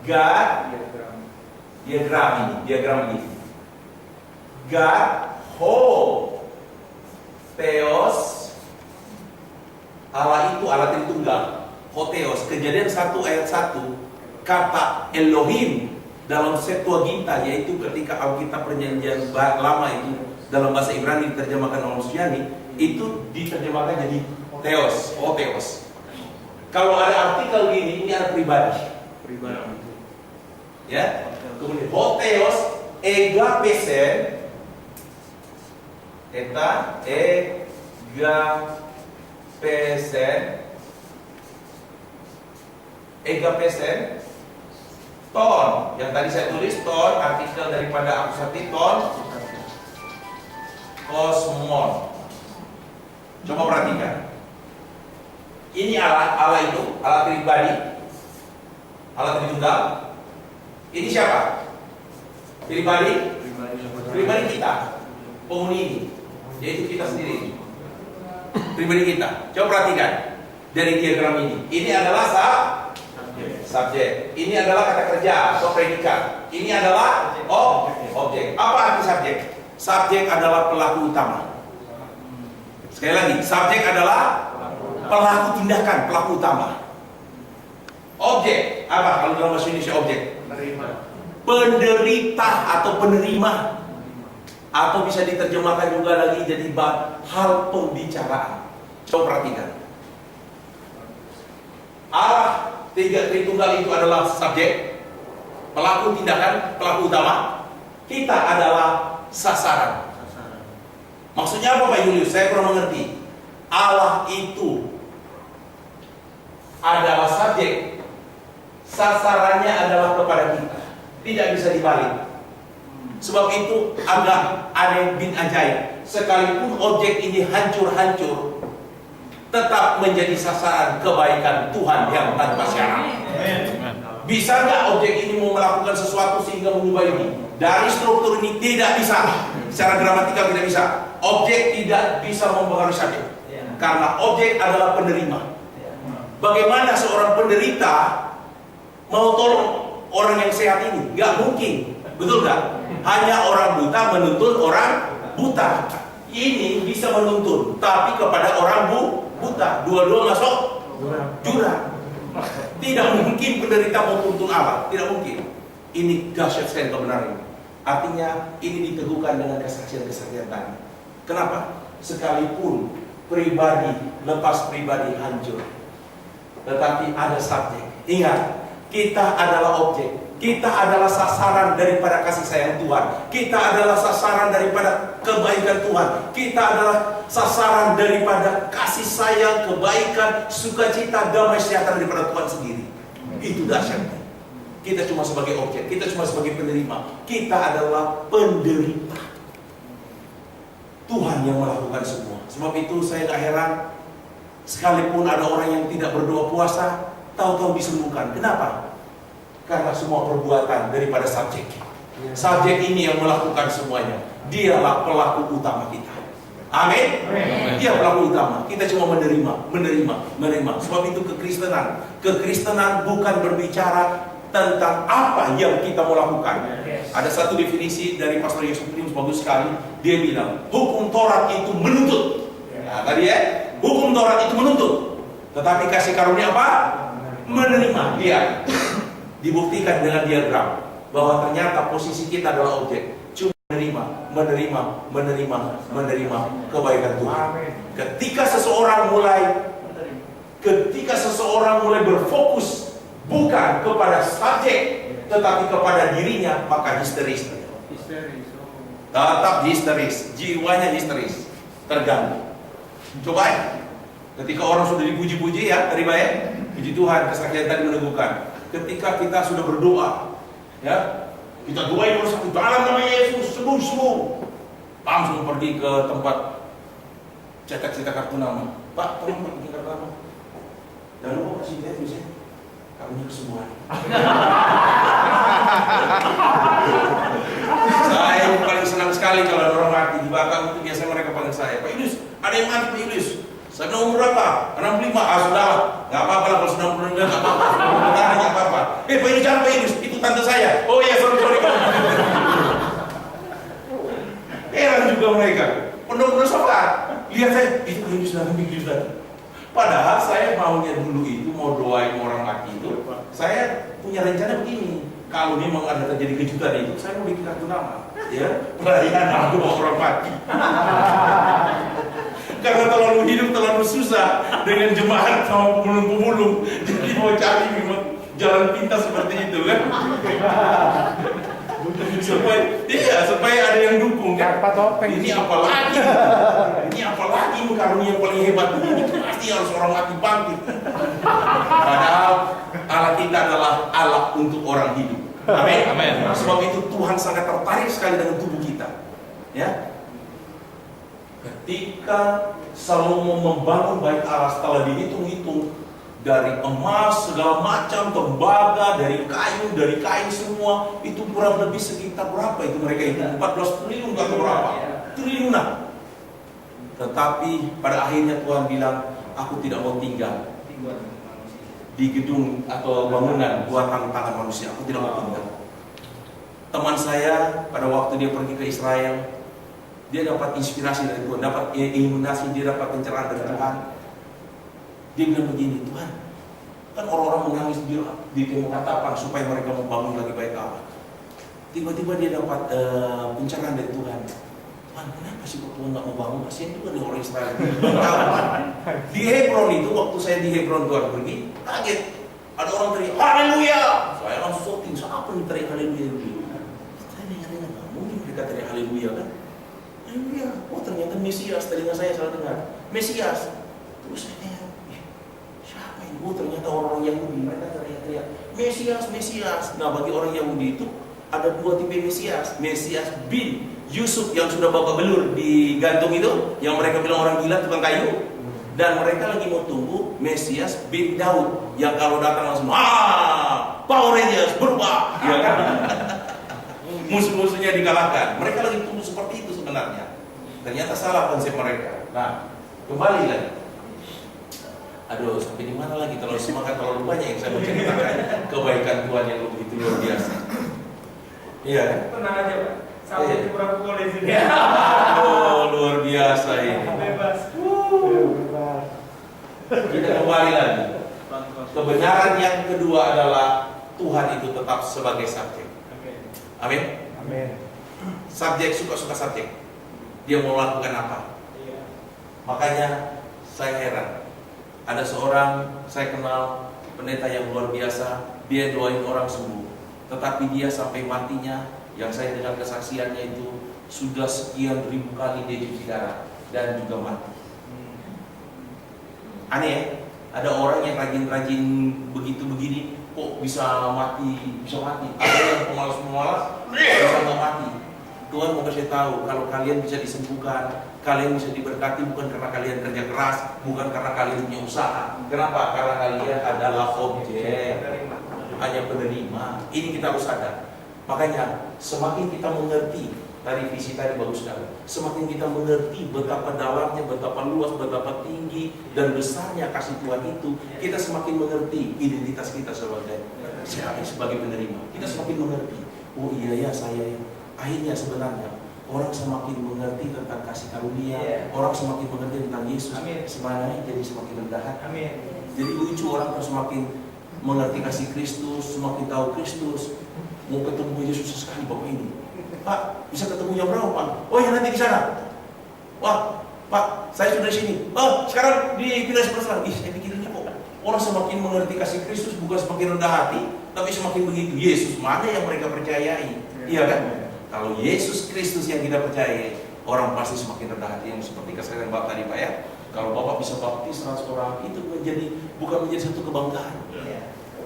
God, diagram ini. God, ho, theos, Allah itu Allah Tritunggal. Hotheos, Kejadian 1 ayat 1, kata Elohim dalam Septuaginta, yaitu ketika Alkitab Perjanjian Lama itu dalam bahasa Ibrani diterjemahkan oleh Suryani, itu diterjemahkan jadi Theos, Hotheos. Kalau ada artikel gini, ini ada pribadi. Ya, kemudian Hotheos, ega pesen, eta ega pesen, ton. Yang tadi saya tulis ton, artikel daripada akusati ton, kosmon. Coba perhatikan. Ini Allah itu, Allah pribadi, Allah Tritunggal. Ini siapa? Pribadi kita, penghuni ini, yaitu kita sendiri. Pribadi kita. Coba perhatikan dari diagram ini. Ini adalah subjek. Ini adalah kata kerja atau predikat. Ini adalah objek. Apa arti subjek? Subjek adalah pelaku utama. Sekali lagi, subjek adalah pelaku tindakan, pelaku utama. Objek apa kalau dalam bahasa Indonesia objek? Penderita atau penerima, atau bisa diterjemahkan juga lagi jadi hal pembicaraan. Coba perhatikan. Allah Tritunggal itu adalah subjek, pelaku tindakan, pelaku utama. Kita adalah sasaran. Maksudnya apa Pak Julius? Saya kurang mengerti. Allah itu adalah subjek, sasarannya adalah kepada kita. Tidak bisa dibalik. Sebab itu agak aneh bin ajaib. Sekalipun objek ini hancur-hancur, tetap menjadi sasaran kebaikan Tuhan yang tanpa syarat. Bisa nggak objek ini mau melakukan sesuatu sehingga mengubah ini? Dari struktur ini tidak bisa. Secara gramatikal tidak bisa. Objek tidak bisa mempengaruhi subjek. Karena objek adalah penerima. Bagaimana seorang penderita mau tolong orang yang sehat ini? Nggak mungkin. Betul nggak? Hanya orang buta menuntun orang buta. Ini bisa menuntun, tapi kepada orang buta. Dua-dua masuk jurang. Tidak mungkin penderita mau tuntun Allah. Tidak mungkin. Ini dahsyat sekali kebenaran ini. Artinya ini diteguhkan dengan kesaksian-kesaksian tadi. Kenapa? Sekalipun pribadi lepas pribadi hancur, tetapi ada subjek. Ingat, kita adalah objek. Kita adalah sasaran daripada kasih sayang Tuhan. Kita adalah sasaran daripada kebaikan Tuhan. Kita adalah sasaran daripada kasih sayang, kebaikan, sukacita, damai sejahtera daripada Tuhan sendiri. Itu dahsyatnya. Kita cuma sebagai objek, kita cuma sebagai penerima. Kita adalah penderita. Tuhan yang melakukan semua. Sebab itu saya gak heran, sekalipun ada orang yang tidak berdoa puasa, tahu-tahu disembuhkan. Kenapa? Karena semua perbuatan daripada subjek. Subjek ini yang melakukan semuanya. Dialah pelaku utama kita. Amin. Dia pelaku utama. Kita cuma menerima. Sebab itu kekristenan bukan berbicara tentang apa yang kita mau lakukan. Ada satu definisi dari Pastor Yesus Kristus bagus sekali. Dia bilang, hukum Taurat itu menuntut. Nah, tadi hukum Taurat itu menuntut. Tetapi kasih karunia apa? Menerima. Dia dibuktikan dengan diagram bahwa ternyata posisi kita adalah objek. Cuma menerima kebaikan Tuhan. Ketika seseorang mulai berfokus bukan kepada subjek tetapi kepada dirinya, maka histeris. Tetap histeris, jiwanya histeris, terganggu. Coba ya, ketika orang sudah dipuji-puji ya, tadi baik, puji Tuhan, kesaksian tadi meneguhkan. Ketika kita sudah berdoa, ya, kita doain orang sakit, dalam nama Yesus, sembuh. Langsung pergi ke tempat cetak kartu nama. Pak, tolong Pak, bikin kartu nama. Jangan lupa kasih dia tulisnya, karunia kesembuhan. Saya paling senang sekali kalau ada orang mati di Batam itu biasanya mereka panggil saya, Pak Yudis, ada yang mati Pak Yudis. Saya bilang umur berapa? 65. Ah sudah, nggak apa-apa lah kalau sudah umur nggak apa-apa. Nggak apa-apa. Pak Yunus jangan Pak Yunus, itu tante saya. Oh iya sorry. Heran juga mereka. Pondok sholat. Lihat saya, itu Pak Yunus sudah bikin sudah. Padahal saya maunya dulu itu mau doain orang mati itu. Saya punya rencana begini. Kalau memang ada terjadi kejutan itu, saya mau bikin kartu nama. Ya, perayaan aku mau orang mati. Karena terlalu hidup terlalu susah dengan jemaat sama pemulung-pemulung, jadi mau cari jalan pintas seperti itu kan? supaya ada yang dukung kan? Ini apalagi? Ini apalagi karunia yang paling hebat ini pasti harus orang mati bangkit. Padahal Allah kita adalah Allah untuk orang hidup. Amin. Amin. Sebab itu Tuhan sangat tertarik sekali dengan tubuh kita. Ya. Ketika Salomo membangun bait Allah setelah dihitung-hitung dari emas segala macam, tembaga, dari kain semua, itu kurang lebih sekitar berapa itu mereka itu 14 triliun atau berapa? Triliunan. Tetapi pada akhirnya Tuhan bilang, aku tidak mau tinggal di gedung atau bangunan buatan tangan manusia. Aku tidak mau tinggal. Teman saya pada waktu dia pergi ke Israel, dia dapat inspirasi dari Tuhan, dapat iluminasi, dia dapat pencerahan dari Tuhan. Dia bilang begini, Tuhan, kan orang-orang menangis di tembok katapan supaya mereka membangun lagi bait Allah. Tiba-tiba dia dapat pencerahan dari Tuhan. Tuhan, kenapa sih kok Tuhan nggak mau bangun? Kasihan juga nih orang Israel. Di Hebron itu, waktu saya di Hebron Tuhan pergi, kaget. Ada orang teriak, haleluya! Saya langsung shooting, siapa nih teriak haleluya? Saya dengar, nggak mungkin mereka teriak haleluya kan? Haleluya, oh ternyata Mesias, telinga saya salah dengar. Mesias. Terus saya tanya, siapa ini? Oh ternyata orang-orang Yahudi, mereka teriak-teriak, Mesias. Nah bagi orang Yahudi itu, ada dua tipe Mesias. Mesias bin Yusuf yang sudah bawa belur digantung itu, yang mereka bilang orang gila tukang kayu. Dan mereka lagi mau tunggu Mesias bin Daud, yang kalau datang langsung Power Rangers berubah, ya kan? Musuh-musuhnya dikalahkan. Mereka lagi tunggu seperti itu sebenarnya. Ternyata salah konsep mereka. Nah, kembali lagi. Aduh, sampai di mana lagi? Terlalu semangat, terlalu banyak yang saya mau ceritakan. Kebaikan Tuhan yang begitu luar biasa. Iya. Tenang aja Pak, sampai kurang pukul di sini. Oh, luar biasa ini. Bebas. Kita kembali lagi. Kebenaran yang kedua adalah Tuhan itu tetap sebagai subjek. Amin. Subjek suka-suka subjek. Dia mau lakukan apa? Makanya saya heran. Ada seorang saya kenal pendeta yang luar biasa. Dia doain orang sembuh. Tetapi dia sampai matinya, yang saya dengar kesaksiannya itu sudah sekian ribu kali dia cuci darah dan juga mati. Aneh ya? Ada orang yang rajin-rajin begitu begini, kok bisa mati? Ada yang pemalas-pemalas, bisa nggak mati. Tuhan mau kasih tahu, kalau kalian bisa disembuhkan, kalian bisa diberkati bukan karena kalian kerja keras, bukan karena kalian punya usaha. Kenapa? Karena kalian adalah objek, hanya penerima. Ini kita harus sadar. Makanya semakin kita mengerti, tadi visi tadi bagus sekali. Semakin kita mengerti betapa dalamnya, betapa luas, betapa tinggi dan besarnya kasih Tuhan itu, kita semakin mengerti identitas kita sebagai penerima. Kita semakin mengerti. Oh iya ya, saya ya. Akhirnya sebenarnya orang semakin mengerti tentang kasih karunia, orang semakin mengerti tentang Yesus. Sebenarnya jadi semakin rendah hati. Jadi lucu, orang terus semakin mengerti kasih Kristus, semakin tahu Kristus. Mau ketemu Yesus susah sekali Bapak ini. Pak, bisa ketemu jam berapa Pak? Oh ya nanti di sana. Wah, Pak, saya sudah di sini. Oh, sekarang di pindah sebelah. Saya pikir ini kok orang semakin mengerti kasih Kristus bukan semakin rendah hati, tapi semakin begitu. Yesus mana yang mereka percayai? Iya kan? Kalau Yesus Kristus yang kita percayai, orang pasti semakin rendah hati, yang seperti kesaksian Bapak tadi Pak ya. Kalau Bapak bisa baptis 100 orang, itu bukan menjadi satu kebanggaan.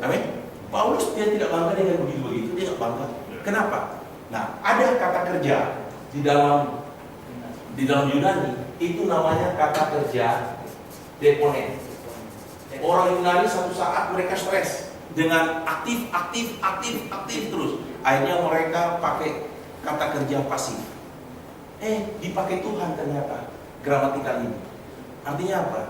Amin. Paulus dia tidak bangga dengan begitu-begitu, dia tidak bangga. Kenapa? Nah, ada kata kerja di dalam Yunani, itu namanya kata kerja deponen. Orang Yunani satu saat mereka stres dengan aktif terus. Akhirnya mereka pakai kata kerja pasif. Dipakai Tuhan ternyata gramatikal ini. Artinya apa?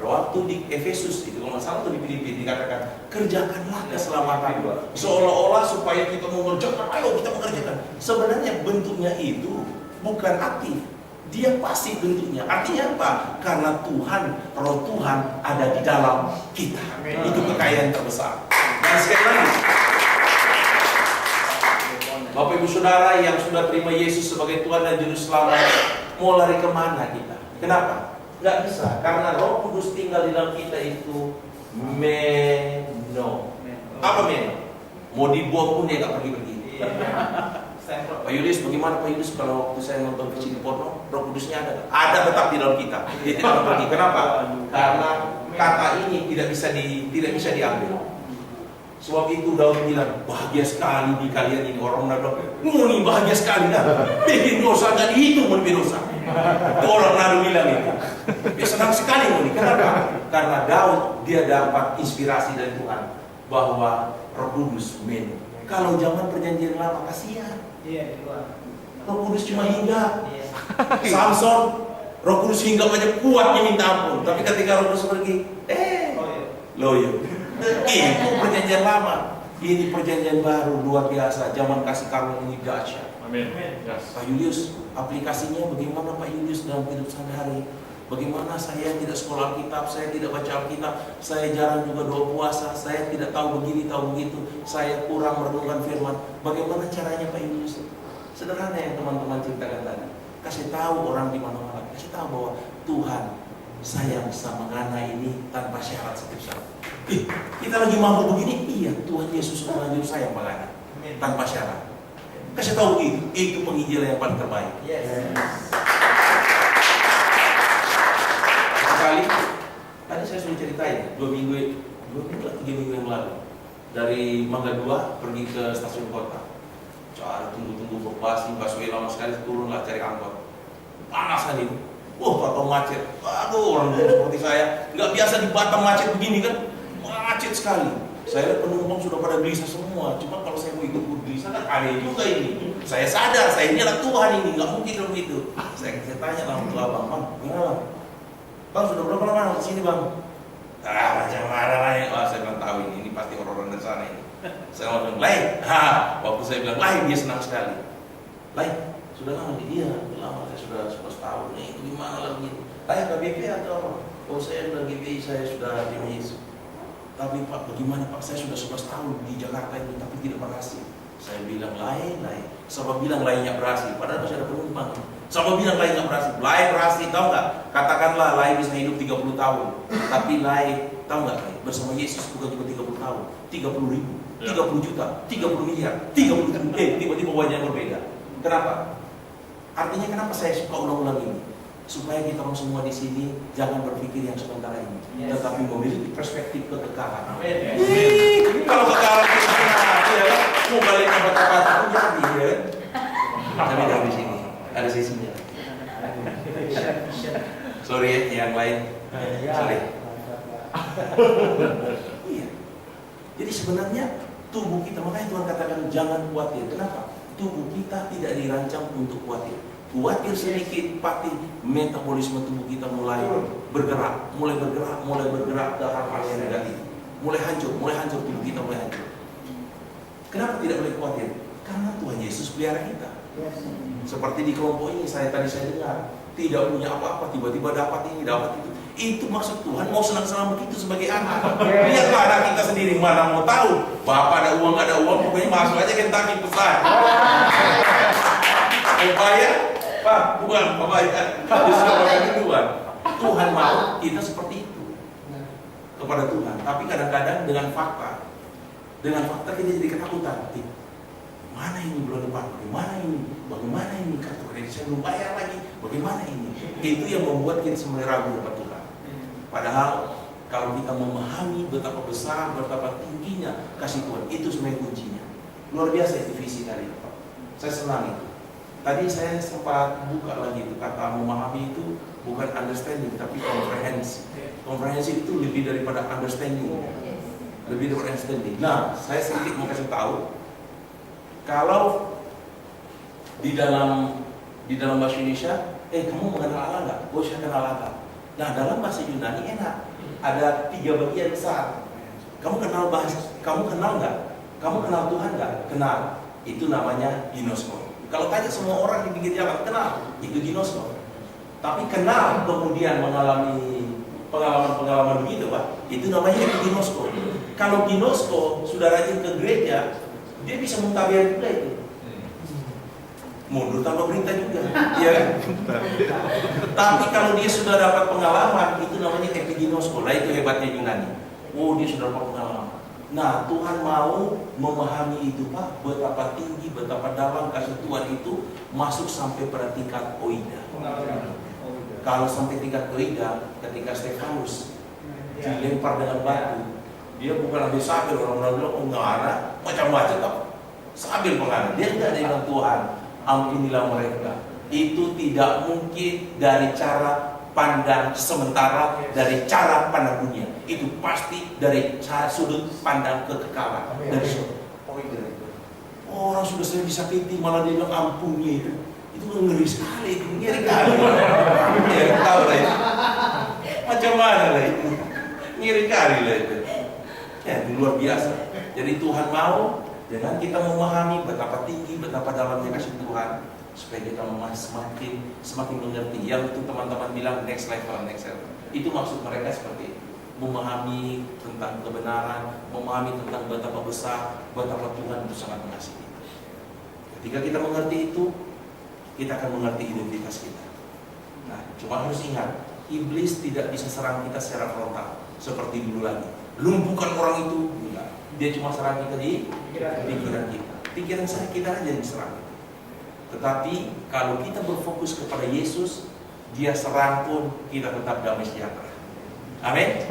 Waktu di Efesus itu kalau nggak salah atau di Filipi dikatakan kerjakanlah keselamatan, seolah-olah supaya kita mengerjakan, ayo kita mengerjakan. Sebenarnya bentuknya itu bukan aktif, dia pasif bentuknya. Artinya apa? Karena Tuhan, Roh Tuhan ada di dalam kita. Itu kekayaan terbesar. Dan sekali lagi, Bapak Ibu Saudara yang sudah terima Yesus sebagai Tuhan dan Juru Selamat, mau lari kemana kita? Kenapa? Nggak bisa, karena Roh Kudus tinggal di dalam kita itu meno. Apa meno? Mau dibuang pun dia nggak pergi-pergi. Pak Yulis, bagaimana Pak Yulis kalau waktu saya nonton film porno, Roh Kudusnya ada? Ada, tetap di dalam kita. Dia tidak akan pergi. Kenapa? Karena kata ini tidak bisa diambil. Sebab itu Daud bilang, bahagia sekali di kalian ini. Orang bilang, ini bahagia sekali dah. Bikin dosa nggak dihitung mau dosa. Itu orang Nado bilang itu. Dia senang sekali Moni. Kenapa? Karena Daud dia dapat inspirasi dari Tuhan bahwa Roh Kudus men. Kalau zaman perjanjian lama kasihan. Roh Kudus cuma hinggap. Samson Roh Kudus hinggap aja kuatnya minta ampun. Tapi ketika Roh Kudus pergi, loyo. Itu perjanjian lama. Ini perjanjian baru luar biasa. Zaman kasih karunia ini dahsyat. Amin. Yes. Pak Julius, aplikasinya bagaimana Pak Julius dalam hidup sehari-hari? Bagaimana saya tidak sekolah Alkitab, saya tidak baca Alkitab, saya jarang juga doa puasa, saya tidak tahu begini, tahu begitu, saya kurang merenungkan firman. Bagaimana caranya Pak Julius? Sederhana yang teman-teman ceritakan tadi. Kasih tahu orang di mana-mana, kasih tahu bahwa Tuhan, saya bisa mengana ini tanpa syarat setiap saat. Kita lagi mampu begini, iya Tuhan Yesus mengajar saya mengana tanpa syarat. Kasih tahu itu penginjilan yang paling terbaik. Sekali, tadi saya sudah ceritain 3 minggu yang lalu dari Mangga 2 pergi ke stasiun kota. Cari tunggu busway lama sekali, turunlah cari angkot. Panas kan itu. Batam macet. Aduh, orang seperti saya nggak biasa di Batam macet begini kan, macet sekali. Saya lihat penumpang sudah pada gelisah semua. Cuma kalau saya mau ikut gelisah kan aneh juga ini. Saya sadar, saya ini adalah Tuhan ini, nggak mungkin begitu. Saya tanya langsung ke abang, gimana? Bang, sudah berapa lama di sini bang? Macam mana lah ya? Saya bilang tahu ini pasti orang-orang dari sana ini. Saya langsung lain. Waktu saya bilang lain, dia senang sekali. Lain, sudah lama nih dia, lama saya sudah 11 tahun nih. Itu gimana lagi? Lain KBP atau apa? Oh saya sudah GBI, saya sudah di Yesus. Tapi Pak, bagaimana Pak? Saya sudah 11 tahun di Jakarta ini, tapi tidak berhasil. Saya bilang lain. Sama bilang lainnya berhasil, padahal masih ada penumpang. Sama bilang lain nggak berhasil, lain berhasil, tahu nggak? Katakanlah lain bisa hidup 30 tahun, tapi lain, tahu nggak? Bersama Yesus bukan cuma 30 tahun, 30 ribu, 30 juta, 30 miliar, 30 tiba-tiba wajah yang berbeda. Kenapa? Artinya kenapa saya suka ulang-ulang ini? Supaya kita orang semua di sini jangan berpikir yang sementara ini, tetapi memiliki perspektif kekekalan. Kalau kekekalan kita mau balik ke kata-kata pun jadi, ya. Tapi dari sini ada sisinya. Sorry yang lain. Sorry. Iya. Jadi sebenarnya tubuh kita, makanya Tuhan katakan jangan khawatir. Kenapa? Tubuh kita tidak dirancang untuk khawatir. Khawatir sedikit, pasti metabolisme tubuh kita mulai bergerak ke hal-hal yang negatif. Mulai hancur tubuh kita mulai hancur. Kenapa tidak boleh khawatir? Karena Tuhan Yesus pelihara kita. Seperti di kelompok ini saya dengar tidak punya apa-apa, tiba-tiba dapat ini, dapat itu. Itu maksud Tuhan mau senang-senang begitu sebagai anak. Lihatlah anak kita sendiri, mana mau tahu bapak ada uang nggak ada uang, pokoknya masuk aja Kentucky pesan. Bayar, Pak, bukan bayar. Justru begitu Tuhan. Tuhan mau kita seperti itu kepada Tuhan. Tapi kadang-kadang dengan fakta kita jadi ketakutan. Mana ini bulan depan? Bagaimana ini? Kartu kredit saya belum bayar lagi. Bagaimana ini? Itu yang membuat kita sebenarnya ragu kepada Tuhan. Padahal kalau kita memahami betapa besar, betapa tingginya kasih Tuhan, itu sebenarnya kuncinya. Luar biasa itu visi tadi, Pak. Saya senang itu. Tadi saya sempat buka lagi itu kata memahami itu bukan understanding tapi komprehensi. Komprehensi itu lebih daripada understanding. Lebih daripada understanding. Nah, saya sedikit mau kasih tahu. Kalau di dalam bahasa Indonesia, kamu mengenal Allah nggak? Oh, saya kenal Allah. Nah, dalam bahasa Yunani enak. Ada 3 bagian besar. Kamu kenal nggak? Kamu kenal Tuhan nggak? Kenal. Itu namanya ginosko. Kalau tanya semua orang di pinggir jalan, kenal. Itu ginosko. Tapi kenal kemudian mengalami pengalaman-pengalaman begitu, Pak, itu namanya ginosko. Kalau ginosko sudah rajin ke gereja, dia bisa mentabiat juga itu. Mundur tanpa perintah juga, ya kan? Tapi kalau dia sudah dapat pengalaman, itu namanya epiginosko. Nah, itu hebatnya Yunani. Oh, dia sudah dapat pengalaman. Nah, Tuhan mau memahami itu, Pak, betapa tinggi, betapa dalam kasih Tuhan itu masuk sampai pada tingkat oida. Kalau sampai tingkat oida, ketika Stefanus dilempar dengan batu, dia bukan ambil sabil, orang-orang bilang, oh nggak ada, macam-macam, Pak. Sabil pengarah, dia tidak ada yang Tuhan. Ampunilah mereka. Itu tidak mungkin dari cara pandang sementara, dari cara pandang dunia. Itu pasti dari sudut pandang kekekalan. Dari orang sudah sering disakiti malah dia bilang ampuni itu ngeri sekali, itu ngeri kali. Ya tahu lah itu. Macam mana lah itu? Ngeri kali lah itu. Ya, itu luar biasa. Jadi Tuhan mau dengan kita memahami betapa tinggi, betapa dalamnya kasih Tuhan, supaya kita semakin mengerti. Yang itu teman-teman bilang next level. Itu maksud mereka seperti itu. Memahami tentang kebenaran, memahami tentang betapa besar, betapa Tuhan itu sangat mengasihi. Ketika kita mengerti itu, kita akan mengerti identitas kita. Nah, cuma harus ingat, iblis tidak bisa serang kita secara frontal seperti dulu lagi. Lumpuhkan orang itu, enggak. Dia cuma serang kita di pikiran kita. Pikiran kita aja yang diserang. Tetapi kalau kita berfokus kepada Yesus, dia serang pun kita tetap damai sejahtera. Amin.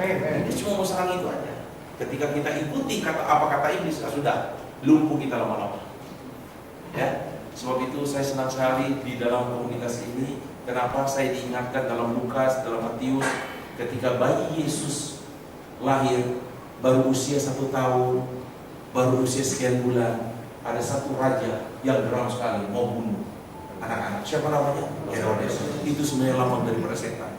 Dia cuma mau serang itu aja. Ketika kita ikuti apa kata iblis, sudah lumpuh kita lama-lama. Ya, sebab itu saya senang sekali di dalam komunitas ini. Kenapa saya diingatkan dalam Lukas, dalam Matius, ketika bayi Yesus lahir, baru usia 1 tahun, baru usia sekian bulan, ada satu raja yang geram sekali mau bunuh anak-anak. Siapa namanya? Herodes. Itu sebenarnya lambang daripada setan.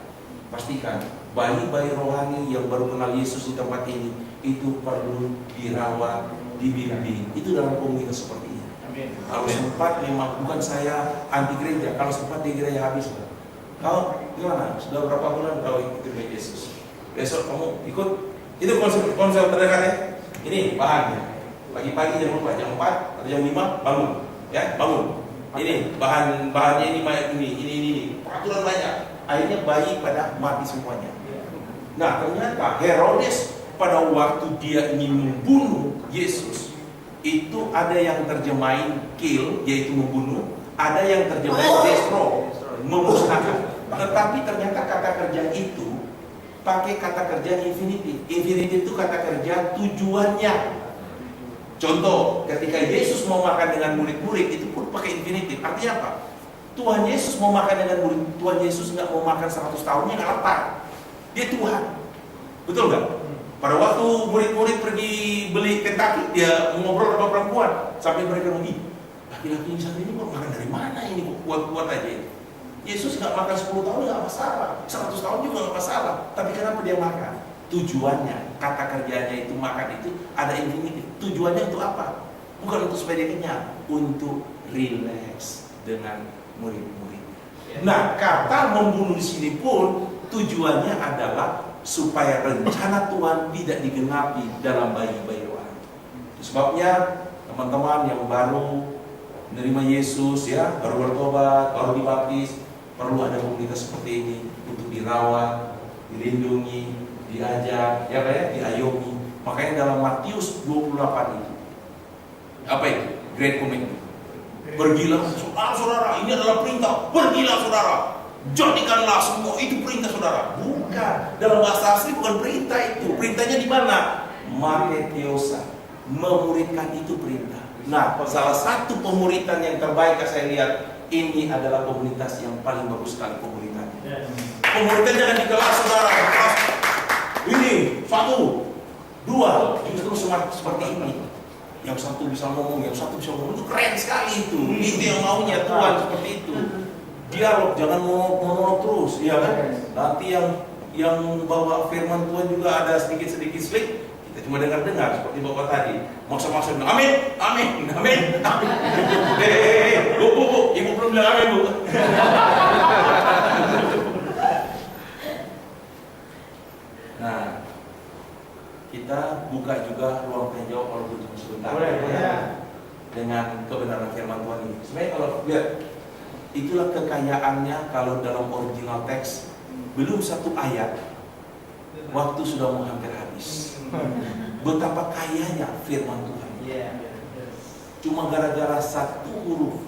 Pastikan bayi-bayi rohani yang baru kenal Yesus di tempat ini itu perlu dirawat, dibimbing. Itu dalam komunitas seperti ini. Kalau sempat memang, bukan saya anti gereja, kalau sempat di gereja habis. Kau gimana? Sudah berapa bulan kau ikut gereja Yesus? Besok kamu ikut. Itu konsep terdekatnya. Ini bahannya. Pagi-pagi jam 4 atau jam 5 bangun, ya bangun. Ini bahannya ini peraturan banyak. Akhirnya bayi pada mati semuanya. Nah, ternyata Herodes pada waktu dia ingin membunuh Yesus, itu ada yang terjemahin kill, yaitu membunuh, ada yang terjemahin destroy, memusnahkan. Tetapi ternyata kata kerja itu pakai kata kerja infinitif. Infinitif itu kata kerja tujuannya. Contoh, ketika Yesus mau makan dengan murid-murid, itu pun pakai infinitif. Artinya apa? Tuhan Yesus mau makan dengan murid. Tuhan Yesus nggak mau makan 100 tahunnya nggak lapar. Dia Tuhan. Betul nggak? Pada waktu murid-murid pergi beli Kentucky, dia ngobrol sama perempuan. Sampai mereka ngomong, laki-laki satu ini kok makan dari mana ini? Kok kuat-kuat aja ini. Yesus nggak makan 10 tahun nggak masalah, 100 tahun juga nggak masalah. Tapi kenapa dia makan? Tujuannya, kata kerjanya itu makan itu ada infinitif. Tujuannya untuk apa? Bukan untuk supaya dia kenyang, untuk relax dengan murid-murid. Nah, kata membunuh di sini pun tujuannya adalah supaya rencana Tuhan tidak digenapi dalam bayi-bayi rohani. Sebabnya teman-teman yang baru menerima Yesus, ya, baru bertobat, baru dibaptis, perlu ada komunitas seperti ini untuk dirawat, dilindungi, diajak, ya kayak diayomi. Makanya dalam Matius 28 itu, apa itu? Great Commission. Pergilah, saudara, ini adalah perintah. Pergilah, saudara, jadikanlah semua, itu perintah, saudara. Bukan, dalam bahasa asli bukan perintah itu. Perintahnya di mana? Maketheosa, memuridkan itu perintah. Nah, salah satu pemuritan yang terbaik yang saya lihat, ini adalah komunitas yang paling bagus sekali pemuritannya. Pemuritan jangan di kelas, saudara. Ini 1, 2, justru seperti ini. Yang satu bisa ngomong, yang satu bisa ngomong, itu keren sekali itu. Itu yang maunya Tuhan seperti itu. Dialog, jangan monolog terus, ya kan? Nanti yang yang bawa firman Tuhan juga ada sedikit-sedikit slik. Kita cuma dengar-dengar seperti Bapak tadi. Maksud-maksud, amin, amin, amin, amin. Bu, ibu belum bilang amin, Bu. Nah, kita buka juga ruang tanya jawab walaupun cuma sebentar. Dengan kebenaran firman Tuhan ini. Sebenarnya kalau lihat, itulah kekayaannya kalau dalam original teks belum satu ayat, waktu sudah mau hampir habis. Betapa kayanya firman Tuhan. Cuma gara-gara satu huruf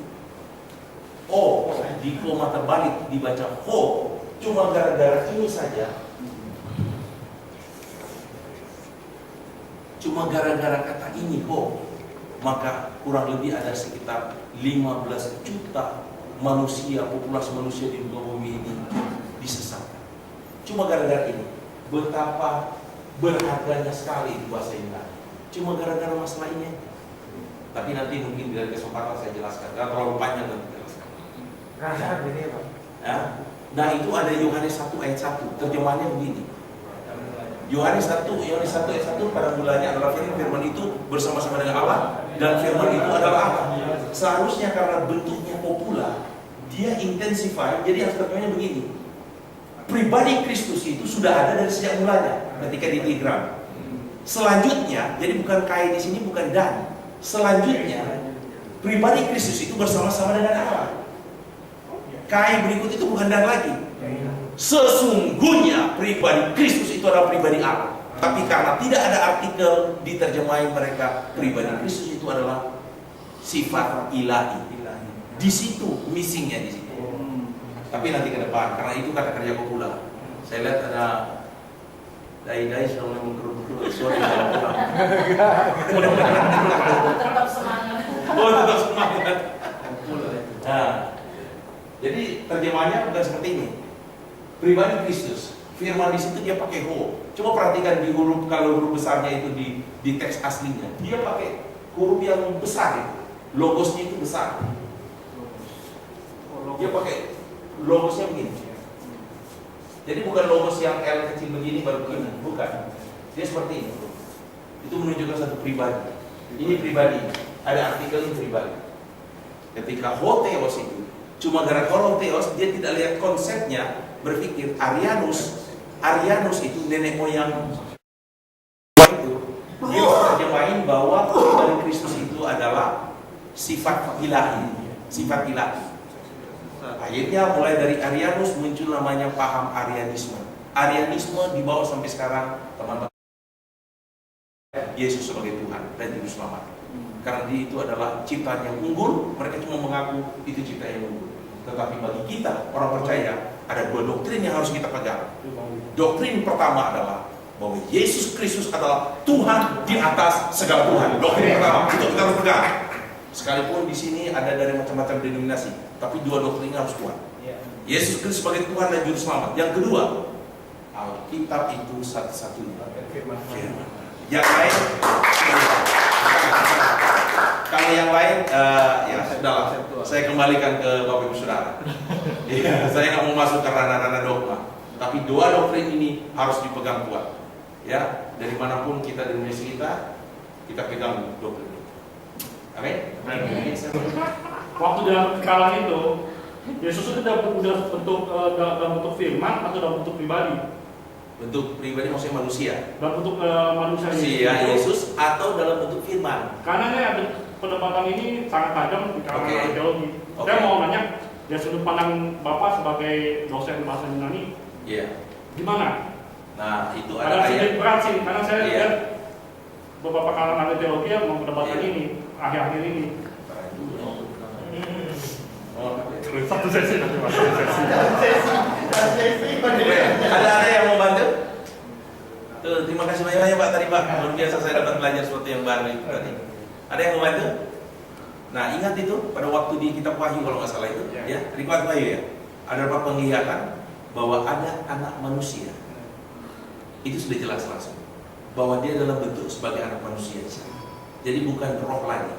O di koma terbalik dibaca Ho, cuma gara-gara ini saja. Cuma gara-gara kata ini Ho, maka kurang lebih ada sekitar 15 juta manusia, populasi manusia di muka bumi ini disesatkan. Cuma gara-gara ini. Betapa berharganya sekali itu bahasa Indah. Cuma gara-gara masalah ini. Tapi nanti mungkin dari kesempatan saya jelaskan. Karena terlalu panjang nanti jelaskan. Ya. Nah itu ada Yohanes 1 ayat 1. Terjemahannya begini. Yohanes 1 ayat 1, pada mulanya adalah firman itu bersama-sama dengan Allah, dan firman itu adalah Allah. Seharusnya karena bentuknya populer, dia intensify, jadi yang terjemahnya begini. Pribadi Kristus itu sudah ada dari sejak mulanya ketika di diagram. Selanjutnya, jadi bukan kai di sini, bukan dan. Selanjutnya, pribadi Kristus itu bersama-sama dengan Allah. Kai berikut itu bukan dan lagi. Sesungguhnya pribadi Kristus itu adalah pribadi Allah. Tapi karena tidak ada artikel diterjemahin mereka, pribadi Kristus itu adalah sifat ilahi. Di situ missingnya di situ. Tapi nanti ke depan, karena itu kata kerja populer. Saya lihat ada dai-dai sudah mulai mengkerut-kerut. Sorry kalau pulang. Tetap semangat. Oh, tetap semangat. Nah, jadi terjemahannya bukan seperti ini. Pribadi Kristus, firman di situ dia pakai ho. Coba perhatikan di huruf, kalau huruf besarnya itu di teks aslinya, dia pakai huruf yang besar itu. Logosnya itu besar. Dia pakai logosnya begini. Jadi bukan logos yang L kecil begini baru begini, bukan. Dia seperti ini. Itu menunjukkan satu pribadi. Ini pribadi. Ada artikel ini pribadi. Ketika hotheos itu, cuma gara-gara hotheos dia tidak lihat konsepnya. Berpikir Arianus itu nenek moyang itu. Dia terjemahin bahwa pribadi Kristus itu adalah sifat ilahi, sifat ilahi. Akhirnya mulai dari Arianus muncul namanya paham Arianisme. Arianisme dibawa sampai sekarang teman-teman. Yesus sebagai Tuhan dan Juru Selamat. Karena dia itu adalah ciptaan yang unggul, mereka cuma mengaku itu ciptaan yang unggul. Tetapi bagi kita orang percaya ada dua doktrin yang harus kita pegang. Doktrin pertama adalah bahwa Yesus Kristus adalah Tuhan di atas segala Tuhan. Doktrin pertama itu kita harus pegang. Sekalipun di sini ada dari macam-macam denominasi, tapi dua doktrin harus kuat. Yesus Kristus sebagai Tuhan dan Juru Selamat. Yang kedua, Alkitab itu satu-satunya firman. Yang lain, kalau yang lain, ya sudahlah. Saya kembalikan ke Bapak Ibu Saudara. Ya, saya nggak mau masuk ke ranah-ranah dogma, tapi dua doktrin ini harus dipegang kuat. Ya, dari manapun kita di Indonesia kita pegang doktrin ini. Amin. Waktu dalam kekalahan itu, Yesus itu udah bentuk dalam bentuk firman atau dalam bentuk pribadi? Bentuk pribadi maksudnya manusia. Dalam bentuk manusia Yesus atau dalam bentuk firman. Karena saya ada perdebatan ini sangat tajam di kalangan teologi. Saya mau nanya, dari sudut pandang Bapak sebagai dosen bahasa Yunani, gimana? Nah, itu ada ada sedikit berat sih, karena saya lihat beberapa kalangan ahli teologi yang memperdebatkan ini akhir-akhir ini. Satu sesi nanti mas. Ada yang mau bantu? Tuh, terima kasih banyak Pak tadi Pak. Luar biasa saya dapat belajar sesuatu yang baru itu tadi. Ada yang mau bantu? Nah, ingat itu pada waktu di kitab Wahyu kalau nggak salah itu, ya, di kitab Wahyu ya. Ada beberapa penglihatan bahwa ada anak manusia. Itu sudah jelas langsung bahwa dia dalam bentuk sebagai anak manusia. Jadi bukan roh lagi,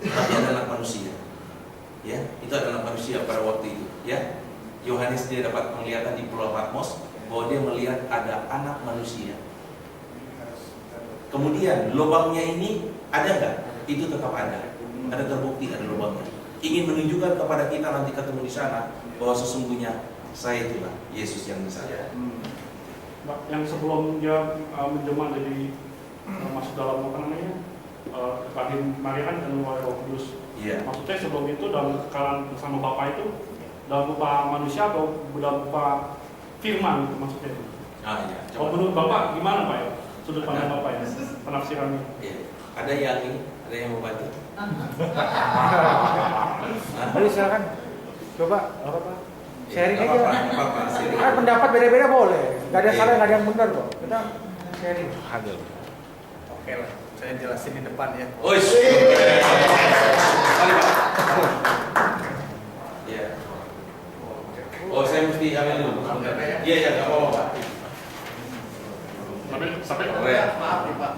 tapi ada anak manusia. Ya, itu adalah manusia pada waktu itu. Ya, Yohanes dia dapat penglihatan di Pulau Patmos. bahwa dia melihat ada anak manusia. Kemudian lubangnya ini ada nggak? Itu tetap ada. Ada terbukti ada lubangnya. Ingin menunjukkan kepada kita nanti ketemu di sana bahwa sesungguhnya saya itulah Yesus yang di sana. Yang sebelum dia menjelma jadi masuk dalam apa namanya rahim Maria kan dengan Roh Kudus. Iya. Maksudnya sebelum itu dalam kekalahan bersama Bapa itu dalam rupa manusia atau dalam rupa firman itu maksudnya itu. Iya. Kalau menurut Bapak gimana Pak ya? Sudut pandang Bapak ya, penafsirannya. Iya. Ada yang ini, ada yang mau bantu? Ayo silakan. Coba apa? Sharing aja. Apa-apa, sharing. Kan pendapat beda-beda boleh. Gak ada salah, gak ada yang benar kok. Kita sharing. Oke lah, saya jelasin di depan ya. Oh, iya. Iya. Oh, saya mesti ambil dulu. Iya, iya, nggak apa-apa, Pak. Sampai Maaf nih Pak,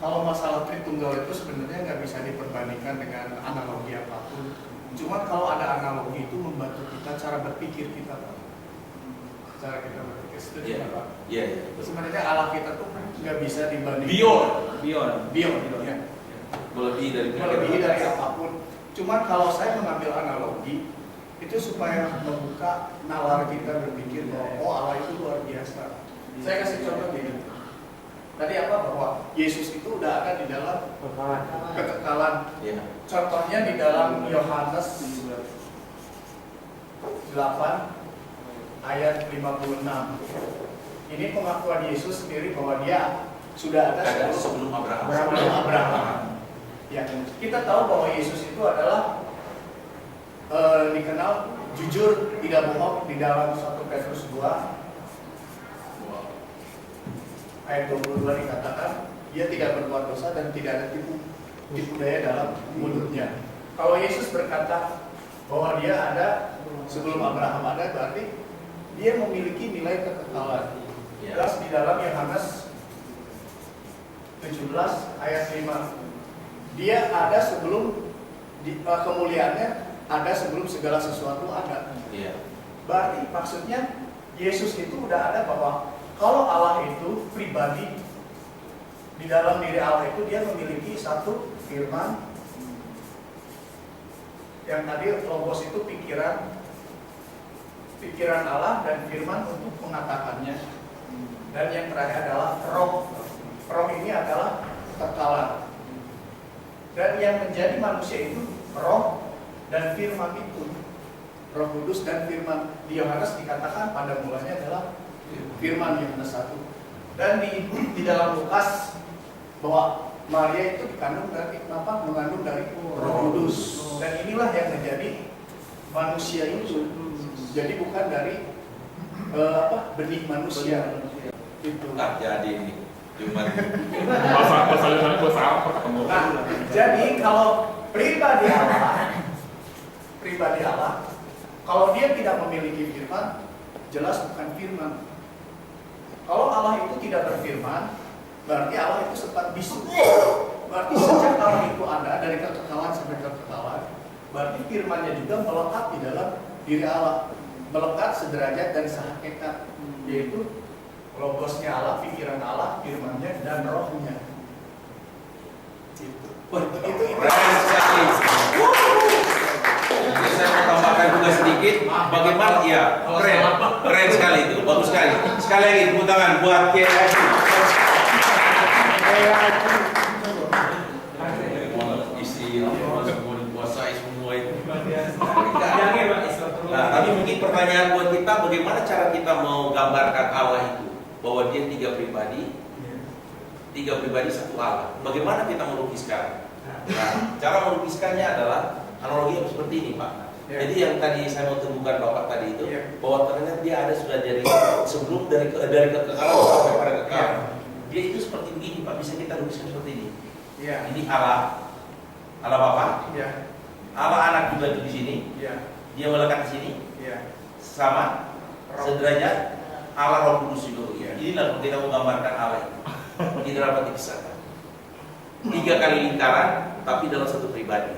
kalau masalah Tritunggal itu sebenarnya nggak bisa diperbandingkan dengan analogi apapun. Cuma kalau ada analogi itu membantu kita cara berpikir kita Pak. Cara kita berpikir setuju Iya. Pak. Iya, iya. Sebenarnya Allah kita tuh nggak bisa dibandingkan. Beyond. Ya. Melebihi Dari apapun. Cuma kalau saya mengambil analogi itu supaya membuka nalar kita berpikir bahwa oh Allah itu luar biasa. Saya kasih contoh gini. Tadi apa bahwa Yesus itu udah ada di dalam kekekalan. Iya. Contohnya di dalam Yohanes 8 ayat 56. Ini pengakuan Yesus sendiri bahwa dia sudah ada sebelum Abraham. Ya, kita tahu bahwa Yesus itu adalah dikenal jujur, tidak bohong di dalam 1 Petrus 2 ayat 22 dikatakan dia tidak berbuat dosa dan tidak ada tipu daya dalam mulutnya. Kalau Yesus berkata bahwa dia ada sebelum Abraham ada, berarti dia memiliki nilai kekekalan. Jelas di dalam Yohanes 17 ayat 5. Dia ada sebelum kemuliaannya ada sebelum segala sesuatu ada. Iya. Berarti maksudnya Yesus itu udah ada bahwa kalau Allah itu pribadi di dalam diri Allah itu dia memiliki satu firman yang tadi logos itu pikiran Allah dan firman untuk mengatakannya. Dan yang terakhir adalah roh. Roh ini adalah kekekalan. Dan yang menjadi manusia itu roh dan firman itu. Roh Kudus dan firman. Di Yohanes dikatakan pada mulanya adalah firman Yohanes 1. Dan di dalam Lukas bahwa Maria itu mengandung dari Roh Kudus. Dan inilah yang menjadi manusia itu. Jadi bukan dari benih manusia. Itu. Tak jadi ini. Cuma Nah, jadi kalau pribadi Allah, kalau dia tidak memiliki firman, jelas bukan firman. Kalau Allah itu tidak berfirman, berarti Allah itu sempat bisu. Berarti sejak Allah itu ada dari kekekalan sampai kekekalan, berarti firmannya juga melekat di dalam diri Allah, melekat sederajat dan sehakikat, yaitu logosnya Allah, pikiran Allah, firmannya dan rohnya. Itu. keren sekali. Jadi saya mau tambahkan juga sedikit. Bagaimana? Ya, keren sekali itu, bagus sekali. Sekali lagi tepuk tangan buat KFC. Isi puasa semua itu. Nah, tapi mungkin pertanyaan buat kita, bagaimana cara kita mau gambarkan Allah itu? Bahwa dia tiga pribadi satu Allah. Bagaimana kita melukiskan? Nah, cara melukiskannya adalah analogi yang seperti ini, Pak. Jadi yang tadi saya mau temukan Bapak tadi itu, bahwa ternyata dia ada sudah dari sebelum dari kekekalan sampai pada kekekalan. Dia itu seperti begini, Pak. Bisa kita lukiskan seperti ini. Ini Allah Bapa. Allah Anak juga di sini. Dia melekat di sini. Sama sederajat Allah Roh Kudus juga. Inilah kita menggambarkan Allah itu. Tidak dapat dipisahkan. 3 kali lingkaran, tapi dalam satu pribadi.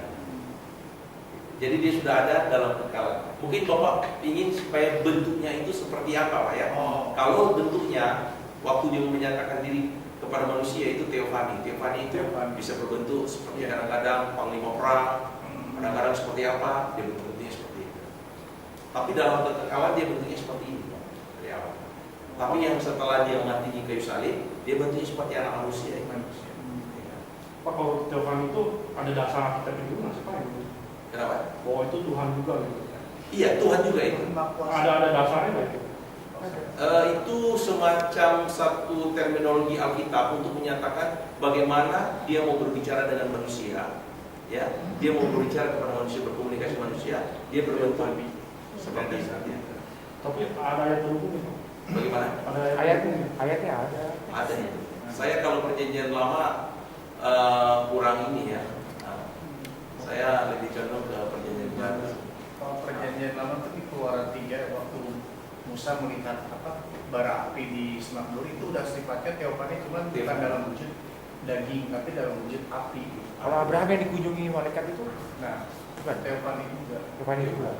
Jadi dia sudah ada dalam kekekalan. Mungkin Bapak ingin supaya bentuknya itu seperti apa Pak ya? Kalau bentuknya waktu dia menyatakan diri kepada manusia itu teofani. Teofani itu bisa berbentuk seperti kadang-kadang panglima perang, kadang-kadang seperti apa, dia bentuknya seperti itu. Tapi dalam kekekalan dia bentuknya seperti ini. Dari awal. Tapi yang setelah dia mati di kayu salib, dia bentuknya seperti anak manusia. Pak, kalau teofani itu ada dasar kita juga nggak sih Pak? Kenapa? Bahwa itu Tuhan juga gitu. Iya, Tuhan juga itu. Ada dasarnya nggak itu? Itu semacam satu terminologi Alkitab untuk menyatakan bagaimana dia mau berbicara dengan manusia, ya, dia mau berbicara kepada manusia, berkomunikasi manusia, dia berbentuk seperti itu. Tapi ada ayat terhubung. Bagaimana? Ada Ayatnya ada. Ada ya. Saya kalau perjanjian lama kurang ini ya. Saya lebih condong ke perjanjian baru. Kalau perjanjian lama itu di Keluaran 3 waktu Musa melihat bara api di semak duri itu udah sifatnya teofani, cuma bukan dalam wujud daging tapi dalam wujud api. Kalau Abraham yang dikunjungi malaikat itu, Nah, bukan teofani juga. Teofani juga.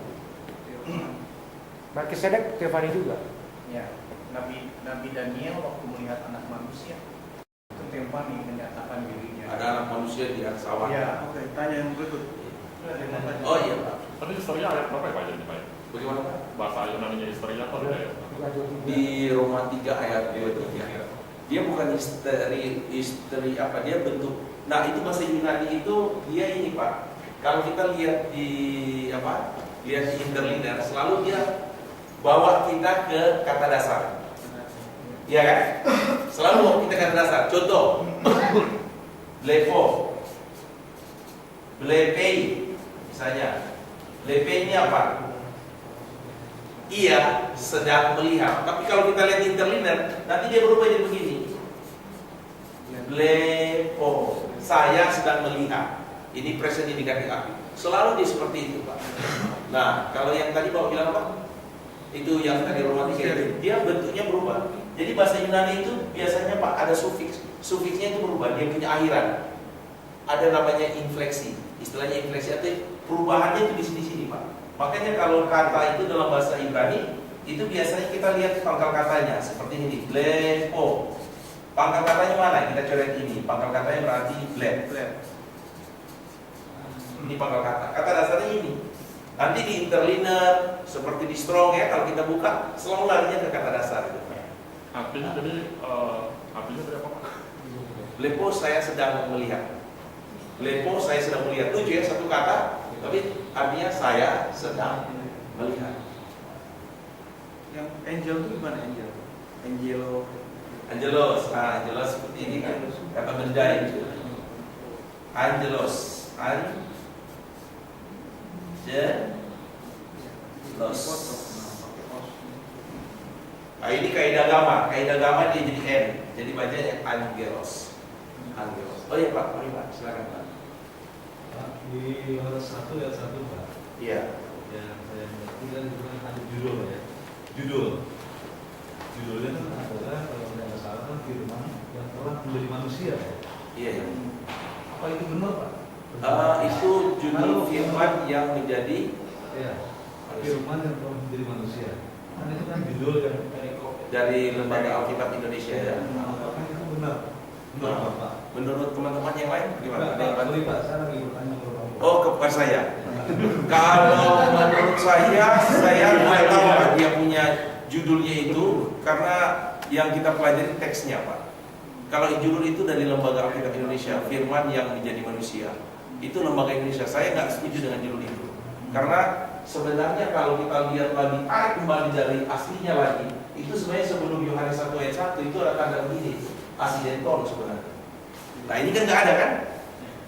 Melkisedek Teofani juga. Ya, Nabi Daniel waktu melihat anak manusia itu teofani menyatakan dirinya. Ada anak manusia di atas awan. Ya, oke. Tanya yang berikut. Oh iya Pak. Tapi historia ayat berapa ya Pak jadi Pak? Bagaimana Pak? Bahasa Yunani-nya historia atau ada ya? Di Roma 3 ayat 23. Dia bukan istri apa, dia bentuk. Nah, itu bahasa Yunani itu dia ini Pak. Kalau kita lihat di apa? Lihat di interlinear, selalu dia bawa kita ke kata dasar. Iya kan? Selalu bawa kita ke kata dasar. Contoh. Blepo. Blepei. Misalnya. Blepei ini apa? Ia sedang melihat. Tapi kalau kita lihat interlinear, nanti dia berubah jadi begini. Blepo. Saya sedang melihat. Ini present indikatif api. Selalu dia seperti itu Pak. Nah, kalau yang tadi Bapak bilang Pak, itu yang tadi romantik itu, dia bentuknya berubah. Jadi bahasa Yunani itu biasanya Pak ada sufiks. Sufiksnya itu berubah, dia punya akhiran. Ada namanya infleksi. Istilahnya infleksi itu perubahannya itu di sini-sini Pak. Makanya kalau kata itu dalam bahasa Ibrani, itu biasanya kita lihat pangkal katanya seperti ini, blepo. Pangkal katanya mana? Kita coret ini. Pangkal katanya berarti blep. Ini pangkal kata. Kata dasarnya ini. Nanti di interlinear seperti di strong ya, kalau kita buka selalu larinya ke kata dasar itu. Artinya jadi artinya dari apa Pak? Blepo saya sedang melihat. Blepo saya sedang melihat. Lucu ya satu kata, tapi artinya saya sedang melihat. Yang angel itu gimana angel? Angelo. Angelos, nah angelos seperti ini kan kata benda itu. Angelos, Nah ini kaidah agama dia jadi N, jadi bacanya angelos. Angelos. Oh iya Pak, mari Pak, silakan Pak. Di Yohanes 1 ayat 1 Pak. Iya. Yang saya mengerti kan itu kan ada judul ya. Judulnya kan adalah kalau saya nggak salah kan firman yang telah menjadi manusia ya. Iya. Apa itu benar Pak? Itu judul firman yang menjadi firman yang telah menjadi manusia. Kan itu kan judul yang dari Lembaga Alkitab Indonesia ya. Apakah itu benar? Benar Pak. Menurut teman-teman yang lain gimana? Sorry Pak, saya lagi bertanya ke Bapak. Oh, kepada saya. Kalau menurut saya nggak tahu Pak, dia punya judulnya itu karena yang kita pelajari teksnya Pak. Kalau judul itu dari Lembaga Alkitab Indonesia, firman yang menjadi manusia. Itu lembaga Indonesia. Saya nggak setuju dengan judul itu. Karena sebenarnya kalau kita lihat lagi, tarik kembali dari aslinya lagi, itu sebenarnya sebelum Yohanes 1 ayat 1 itu ada tanda begini, asidenton sebenarnya. Nah ini kan nggak ada kan?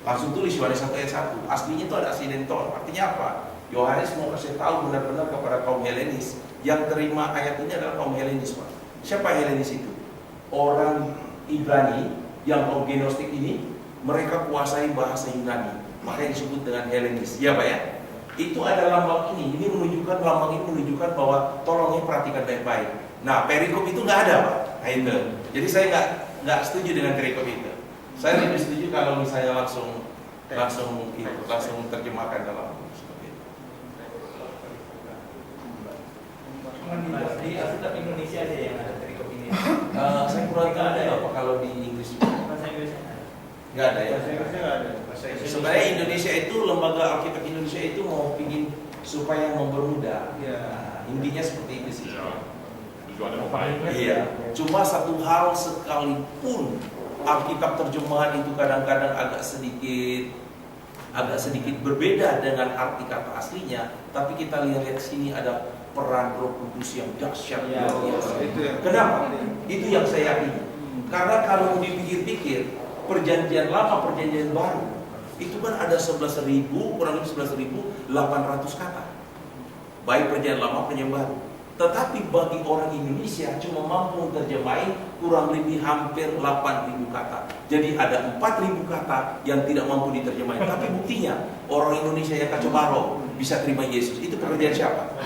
Langsung tulis Yohanes 1 ayat 1. Aslinya itu ada asidenton. Artinya apa? Yohanes mau kasih tahu benar-benar kepada kaum Helenis. Yang terima ayat ini adalah kaum Helenis Pak. Siapa Helenis itu? Orang Ibrani yang kaum Gnostik ini, mereka kuasai bahasa Yunani. Makanya disebut dengan Helenis. Ya Pak ya? Itu ada lambang ini. Lambang ini menunjukkan bahwa tolongnya perhatikan baik-baik. Nah, perikop itu nggak ada Pak. Nah, itu. Jadi saya nggak setuju dengan perikop itu. Saya lebih setuju kalau misalnya langsung terjemahkan dalam seperti itu. Alkitab Indonesia aja yang ada perikop ini. Saya kurang tahu apa kalau di Inggris. Bahasa Inggrisnya ada. Nggak ada ya. Bahasa Inggrisnya nggak ada. Sebenarnya Indonesia itu, lembaga Alkitab Indonesia itu mau bikin supaya mempermudah. Iya. Intinya seperti itu sih. Ya, tujuannya mau baik. Iya. Cuma satu hal, sekalipun Alkitab terjemahan itu kadang-kadang agak sedikit berbeda dengan arti kata aslinya, tapi kita lihat sini ada peran Roh Kudus yang dahsyat luar biasa. Itu yang Kenapa? Itu yang saya yakini. Karena kalau dipikir-pikir, perjanjian lama, perjanjian baru, itu kan ada 11.000, kurang lebih 11.800 kata. Baik perjanjian lama, perjanjian baru. Tetapi bagi orang Indonesia cuma mampu terjemahin kurang lebih hampir 8.000 kata. Jadi ada 4.000 kata yang tidak mampu diterjemahin. Tapi buktinya orang Indonesia yang kacau balau bisa terima Yesus. Itu pekerjaan siapa?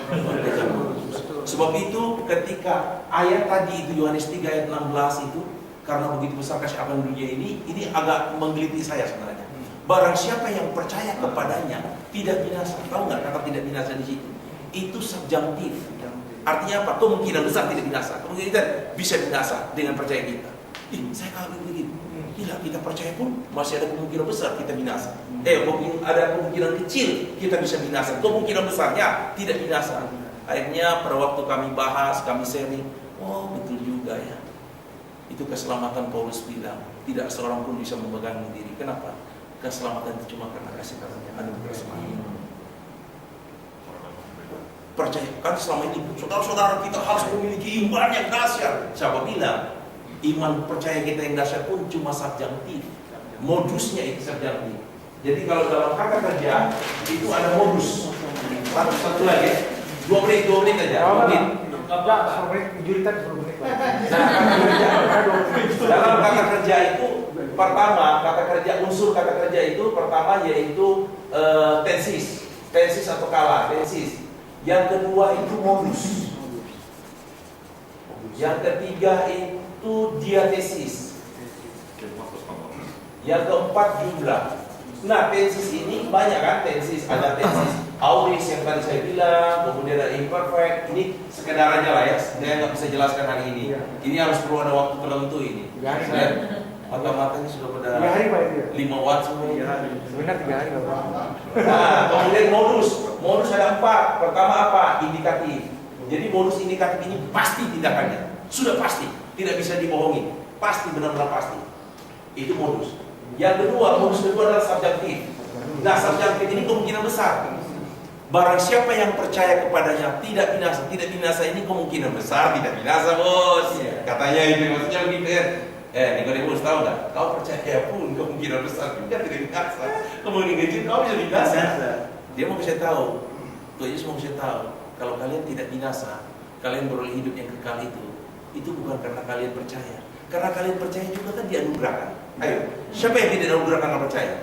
Sebab itu ketika ayat tadi itu Yohanes 3 ayat 16 itu, karena begitu besar kasih Allah dunia ini agak menggeliti saya sebenarnya. Barang siapa yang percaya kepadanya tidak binasa. Tahu nggak kata tidak binasa di situ? Itu subjunktif. Artinya apa? Kemungkinan besar tidak binasa. Kemungkinan kita bisa binasa dengan percaya kita. Saya kagum begitu. Gila, kita percaya pun masih ada kemungkinan besar kita binasa. Ada kemungkinan kecil kita bisa binasa. Kemungkinan besarnya tidak binasa. Akhirnya pada waktu kami bahas, kami sharing, oh betul juga ya. Itu keselamatan Paulus bilang, tidak seorang pun bisa memegang diri. Kenapa? Keselamatan itu cuma karena kasih karunia anugerah semata. Percaya kan selama ini saudara-saudara kita harus memiliki iman yang dahsyat. Siapa bilang iman percaya kita yang dahsyat pun cuma subjunktif, modusnya itu subjunktif. Jadi kalau dalam kata kerja itu ada modus. Satu lagi, 2 menit aja. 2 menit. Dalam kata kerja itu pertama, unsur kata kerja itu pertama yaitu tensis atau kala, tensis. Yang kedua itu modus. Yang ketiga itu diatesis. Yang keempat jumlah. Nah, tensis ini banyak kan tensis. Ada tensis auris yang tadi saya bilang, kemudian ada imperfect. Ini sekedar aja lah ya. Saya nggak bisa jelaskan hari ini. Ini harus perlu ada waktu tertentu ini. Mata-matanya sudah pada 3 hari Pak itu ya? 5 watt semua. Sebenarnya 3 hari Pak. Nah, kemudian modus ada 4. Pertama apa? Indikatif. Jadi modus indikatif ini pasti tindakannya, sudah pasti, tidak bisa dibohongi, pasti, benar-benar pasti. Itu modus. Yang kedua, modus kedua adalah subjektif. Nah, subjektif ini kemungkinan besar. Barang siapa yang percaya kepadanya tidak binasa. Tidak binasa ini kemungkinan besar tidak binasa, bos. Katanya itu maksudnya begitu ya. Nikodemus, tahu nggak? Kau percaya pun kemungkinan besar juga tidak binasa. Kemungkinan kecil kau bisa binasa. Dia mau kasih tahu, Tuhan Yesus mau kasih tahu, kalau kalian tidak binasa, kalian beroleh hidup yang kekal itu bukan karena kalian percaya. Karena kalian percaya juga kan dianugerahkan. Ayo, siapa yang tidak dianugerahkan karena percaya?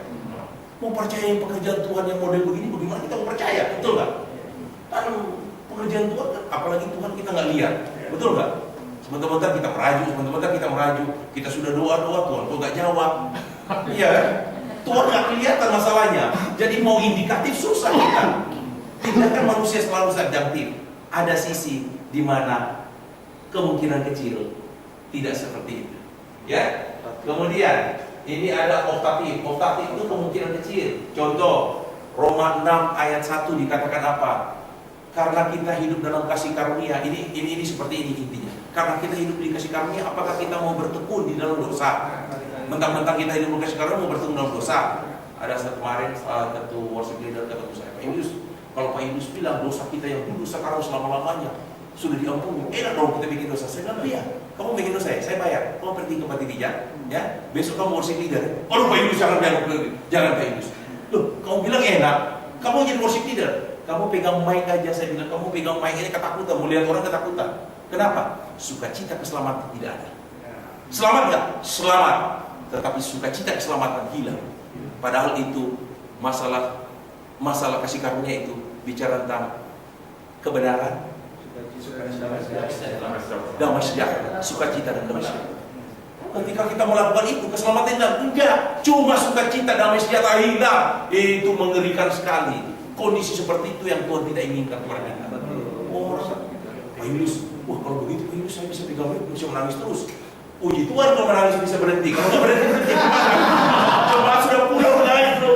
Mau percaya yang pekerjaan Tuhan yang model begini, bagaimana kita mau percaya? Betul nggak? Kan pekerjaan Tuhan, apalagi Tuhan kita nggak lihat, betul nggak? Sebentar-bentar kita merajuk, kita sudah doa-doa, Tuhan kok nggak jawab. Iya, Tuhan nggak kelihatan masalahnya. Jadi mau indikatif susah kita. Tindakan manusia selalu subjektif. Ada sisi di mana kemungkinan kecil tidak seperti itu. Ya. Kemudian ini ada optatif. Optatif itu kemungkinan kecil. Contoh Roma 6 ayat 1 dikatakan apa? Karena kita hidup dalam kasih karunia. Ini seperti ini intinya. Karena kita hidup di kasih karunia, apakah kita mau bertekun di dalam dosa? Mentang-mentang kita hidup di kasih karunia mau bertekun dalam dosa? Ada kemarin ketua worship leader kata saya, Pak Yunus, kalau Pak Yunus bilang dosa kita yang dulu sekarang selama-lamanya sudah diampuni, enak dong kita bikin dosa. Saya bilang, iya, kamu bikin dosa ya, saya bayar. Kamu pergi ke Patidija, ya, besok kamu worship leader. Oh, Pak Yunus jangan Pak Yunus. Loh, kamu bilang enak, kamu jadi worship leader. Kamu pegang mic aja, saya bilang, kamu pegang mic ini ketakutan, melihat orang ketakutan. Kenapa? Sukacita keselamatan tidak ada. Selamat nggak? Selamat. Tetapi sukacita keselamatan hilang. Padahal itu masalah kasih karunia itu bicara tentang kebenaran, damai sejahtera, sukacita dan damai sejahtera. Ketika kita melakukan itu, keselamatan hilang. Enggak, cuma sukacita damai sejahtera hilang. Itu mengerikan sekali. Kondisi seperti itu yang Tuhan tidak inginkan kepada kita. Pak Julius, wah kalau begitu Pak Julius saya bisa pegang mic, bisa menangis terus. Puji Tuhan kalau menangis bisa berhenti. Kalau nggak berhenti coba sudah pulang menangis bro.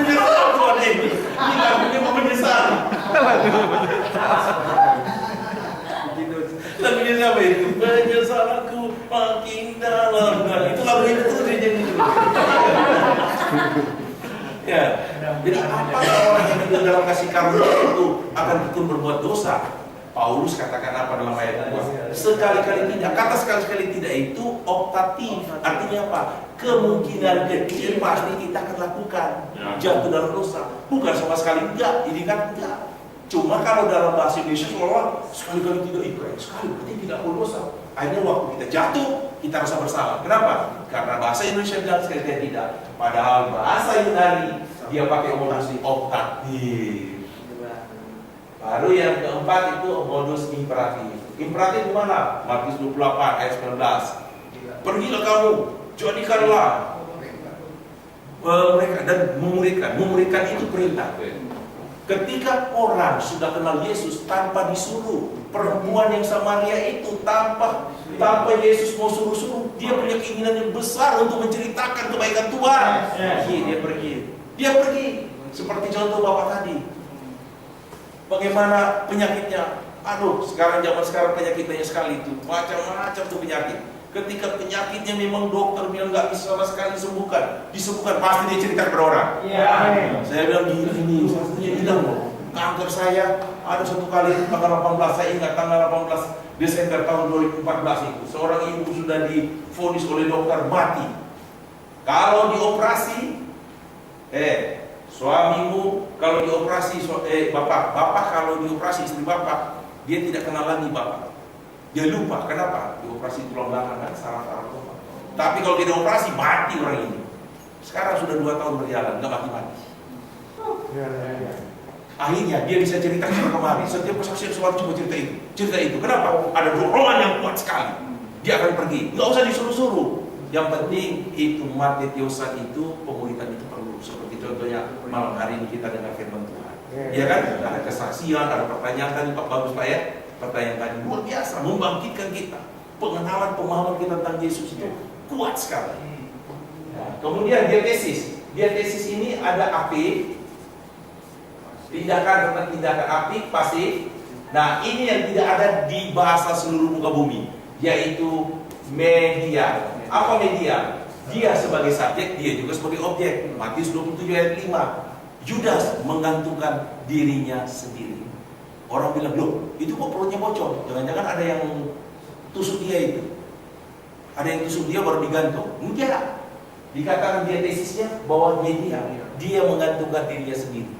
Menyesal Tuhan ini lagunya mau menyesal. Lagunya siapa itu? Menyesal aku makin dalam. Nah, itu lagu itu tuh dia jadi. Ya, jadi apakah orang yang hidup dalam kasih karunia itu akan tekun berbuat dosa? Paulus katakan apa dalam ayat 2? Sekali-kali tidak. Kata sekali-kali tidak itu optatif. Artinya apa? Kemungkinan kecil pasti kita akan lakukan. Jatuh dalam dosa. Bukan sama sekali enggak. Ini kan enggak. Cuma kalau dalam bahasa Indonesia seolah sekali-kali tidak ikut. Sekali berarti tidak berdosa. Akhirnya waktu kita jatuh, kita rasa bersalah. Kenapa? Karena bahasa Indonesia bilang sekali-kali tidak. Padahal bahasa Yunani dia pakai modus optatif. Baru yang keempat itu modus imperatif. Imperatif mana? Matius 28 ayat 19. Pergilah kamu, jadikanlah mereka dan memuridkan. Memuridkan itu perintah. Ketika orang sudah kenal Yesus tanpa disuruh, perempuan yang Samaria itu tanpa Yesus mau suruh-suruh, dia punya keinginan yang besar untuk menceritakan kebaikan Tuhan. Dia pergi. Seperti contoh Bapak tadi. Bagaimana penyakitnya? Aduh, zaman sekarang penyakit banyak sekali itu. Macam-macam tuh penyakit. Ketika penyakitnya memang dokter bilang nggak bisa sama sekali disembuhkan, pasti dia cerita kepada orang. Saya bilang gila ini, satunya bilang loh, kanker saya ada satu kali tanggal 18, saya ingat tanggal 18 Desember tahun 2014 itu, seorang ibu sudah divonis oleh dokter mati. Kalau dioperasi, suamimu kalau dioperasi, bapak kalau dioperasi istri bapak, dia tidak kenal lagi bapak. Dia lupa, kenapa? Dioperasi tulang belakang kan, saraf tulang. Tapi kalau dia dioperasi, mati orang ini. Sekarang sudah 2 tahun berjalan, nggak mati-mati. Akhirnya dia bisa cerita kemari. Setiap kesaksian suami cuma cerita itu. Kenapa? Ada dorongan yang kuat sekali. Dia akan pergi, nggak usah disuruh-suruh. Yang penting itu mati tiosan itu, pemuritan itu perlu. Seperti contohnya malam hari ini kita dengar firman Tuhan. Ya kan? Ada kesaksian, ada pertanyaan tadi Pak, bagus Pak ya. Pertanyaan tadi luar biasa, membangkitkan kita. Pengenalan pemahaman kita tentang Yesus itu kuat sekali. Nah, kemudian diatesis ini ada aktif, tindakan tentang tindakan aktif, pasif. Nah ini yang tidak ada di bahasa seluruh muka bumi, yaitu media. Apa media? Dia sebagai subjek, dia juga sebagai objek. Matius 27 ayat 5. Yudas menggantungkan dirinya sendiri. Orang bilang, loh itu kok perutnya bocor? Jangan-jangan ada yang tusuk dia itu. Ada yang tusuk dia baru digantung. Enggak. Dikatakan dia tesisnya bahwa dia menggantungkan dirinya sendiri.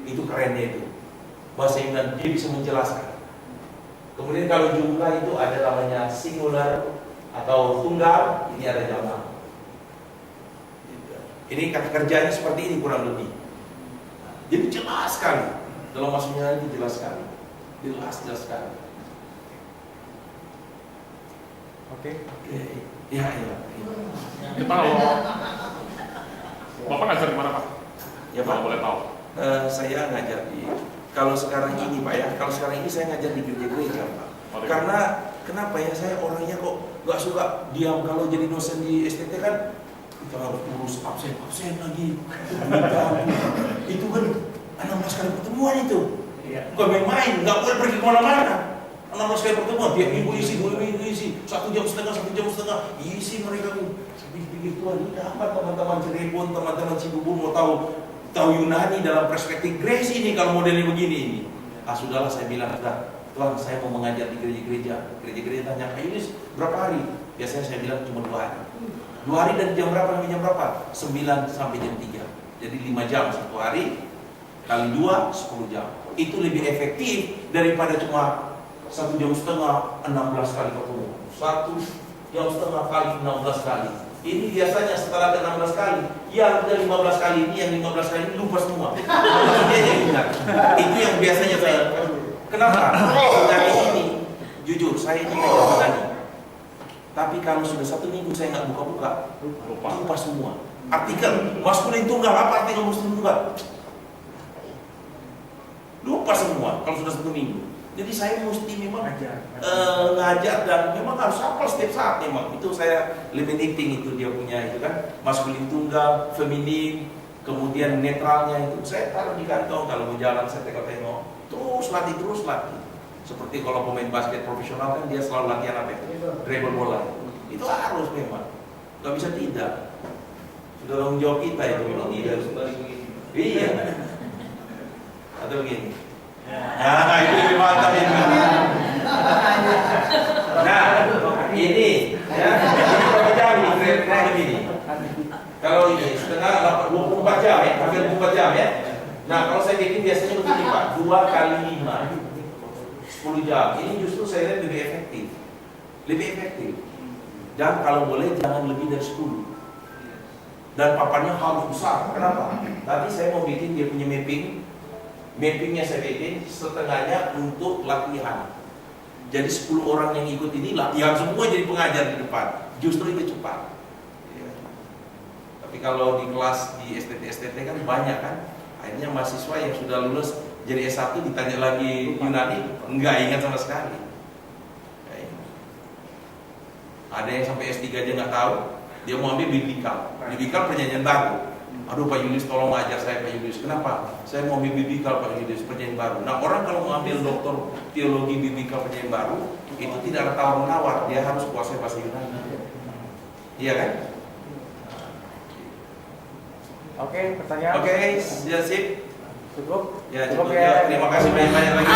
Itu kerennya itu. Bahasa Yunani dia bisa menjelaskan. Kemudian kalau jumlah itu ada namanya singular atau tunggal, ini ada jamak. Ini kata kerjanya seperti ini kurang lebih. Jadi jelas sekali. Dalam maksudnya ini jelas sekali. Jelas sekali. Oke. Ya. Kita kalau Bapak ngajar di mana Pak? Ya Pak. Kalau boleh tahu. Saya ngajar kalau sekarang ini Pak ya, kalau sekarang ini saya ngajar di gereja Pak. Karena kenapa ya, saya orangnya kok nggak suka diam. Kalau jadi dosen di STT kan kita harus urus absen lagi. Itu kan 16 kali pertemuan itu. Bukan main-main, nggak boleh pergi kemana-mana. 16 kali pertemuan, tiap minggu isi, 2 minggu isi, 1 jam setengah, isi mereka tuh. Saya pikir Tuhan, ini apa teman-teman Cirebon, teman-teman Cibubur mau tahu Yunani dalam perspektif Grace ini kalau modelnya begini ini. Sudahlah saya bilang, Tuhan saya mau mengajar di gereja-gereja. Gereja-gereja tanya, ini berapa hari? Biasanya saya bilang cuma 2 hari. 2 hari dari jam berapa sampai jam berapa? 9 sampai jam 3. Jadi 5 jam 1 hari, kali 2, 10 jam. Itu lebih efektif daripada cuma 1 jam setengah 16 kali ketemu. 1 jam setengah kali 16 kali. Ini biasanya setelah 16 kali, yang udah 15 kali ini, yang 15 kali ini lupa semua. Dia yang ingat. Itu yang biasanya saya. Kenapa? Dari ini, jujur saya ini kayak Yunani. Tapi kalau sudah 1 minggu saya nggak buka-buka, lupa semua. Artikel maskulin tunggal, apa artikel maskulin tunggal? lupa semua kalau sudah 1 minggu. Jadi saya mesti memang ngajar dan memang harus hafal setiap saat memang. Itu saya limiting itu dia punya itu kan, maskulin tunggal, feminin, kemudian netralnya itu saya taruh di kantong. Kalau mau jalan saya tengok-tengok, terus latih. Seperti kalau pemain basket profesional kan dia selalu latihan apa itu? Dribble bola. Itu harus memang, nggak bisa tidak. Sudah tanggung jawab kita itu memang tidak. Iya. Atau begini. Nah, itu lebih mantap ini. Nah, ini ya, ini berapa jam ini? Kurang lebih ini. Kalau ini setengah 24 jam ya, hampir 24 jam ya. Nah, kalau saya bikin biasanya begini Pak, 2 kali 5, 10 jam. Ini justru saya lihat lebih efektif. Lebih efektif. Dan kalau boleh jangan lebih dari 10. Dan papannya harus besar. Kenapa? Tadi saya mau bikin dia punya mappingnya saya bikin setengahnya untuk latihan. Jadi 10 orang yang ikut ini latihan semua jadi pengajar di depan. Justru itu cepat. Ya. Tapi kalau di kelas di STT kan banyak kan. Akhirnya mahasiswa yang sudah lulus jadi S1 ditanya lagi Yunani, enggak ingat sama sekali. Ada yang sampai S3 aja nggak tahu. Dia mau ambil biblical perjanjian baru. Aduh Pak Yulius tolong ajar saya Pak Yulius. Kenapa? Saya mau ambil biblical Pak Yulius perjanjian baru. Nah orang kalau mau ambil doktor teologi biblical perjanjian baru itu tidak ada tawar menawar. Dia harus kuasai bahasa Yunani. Iya kan? Oke, pertanyaan. Oke, sudah sip. Cukup. Ya cukup ya. Terima kasih banyak-banyak lagi.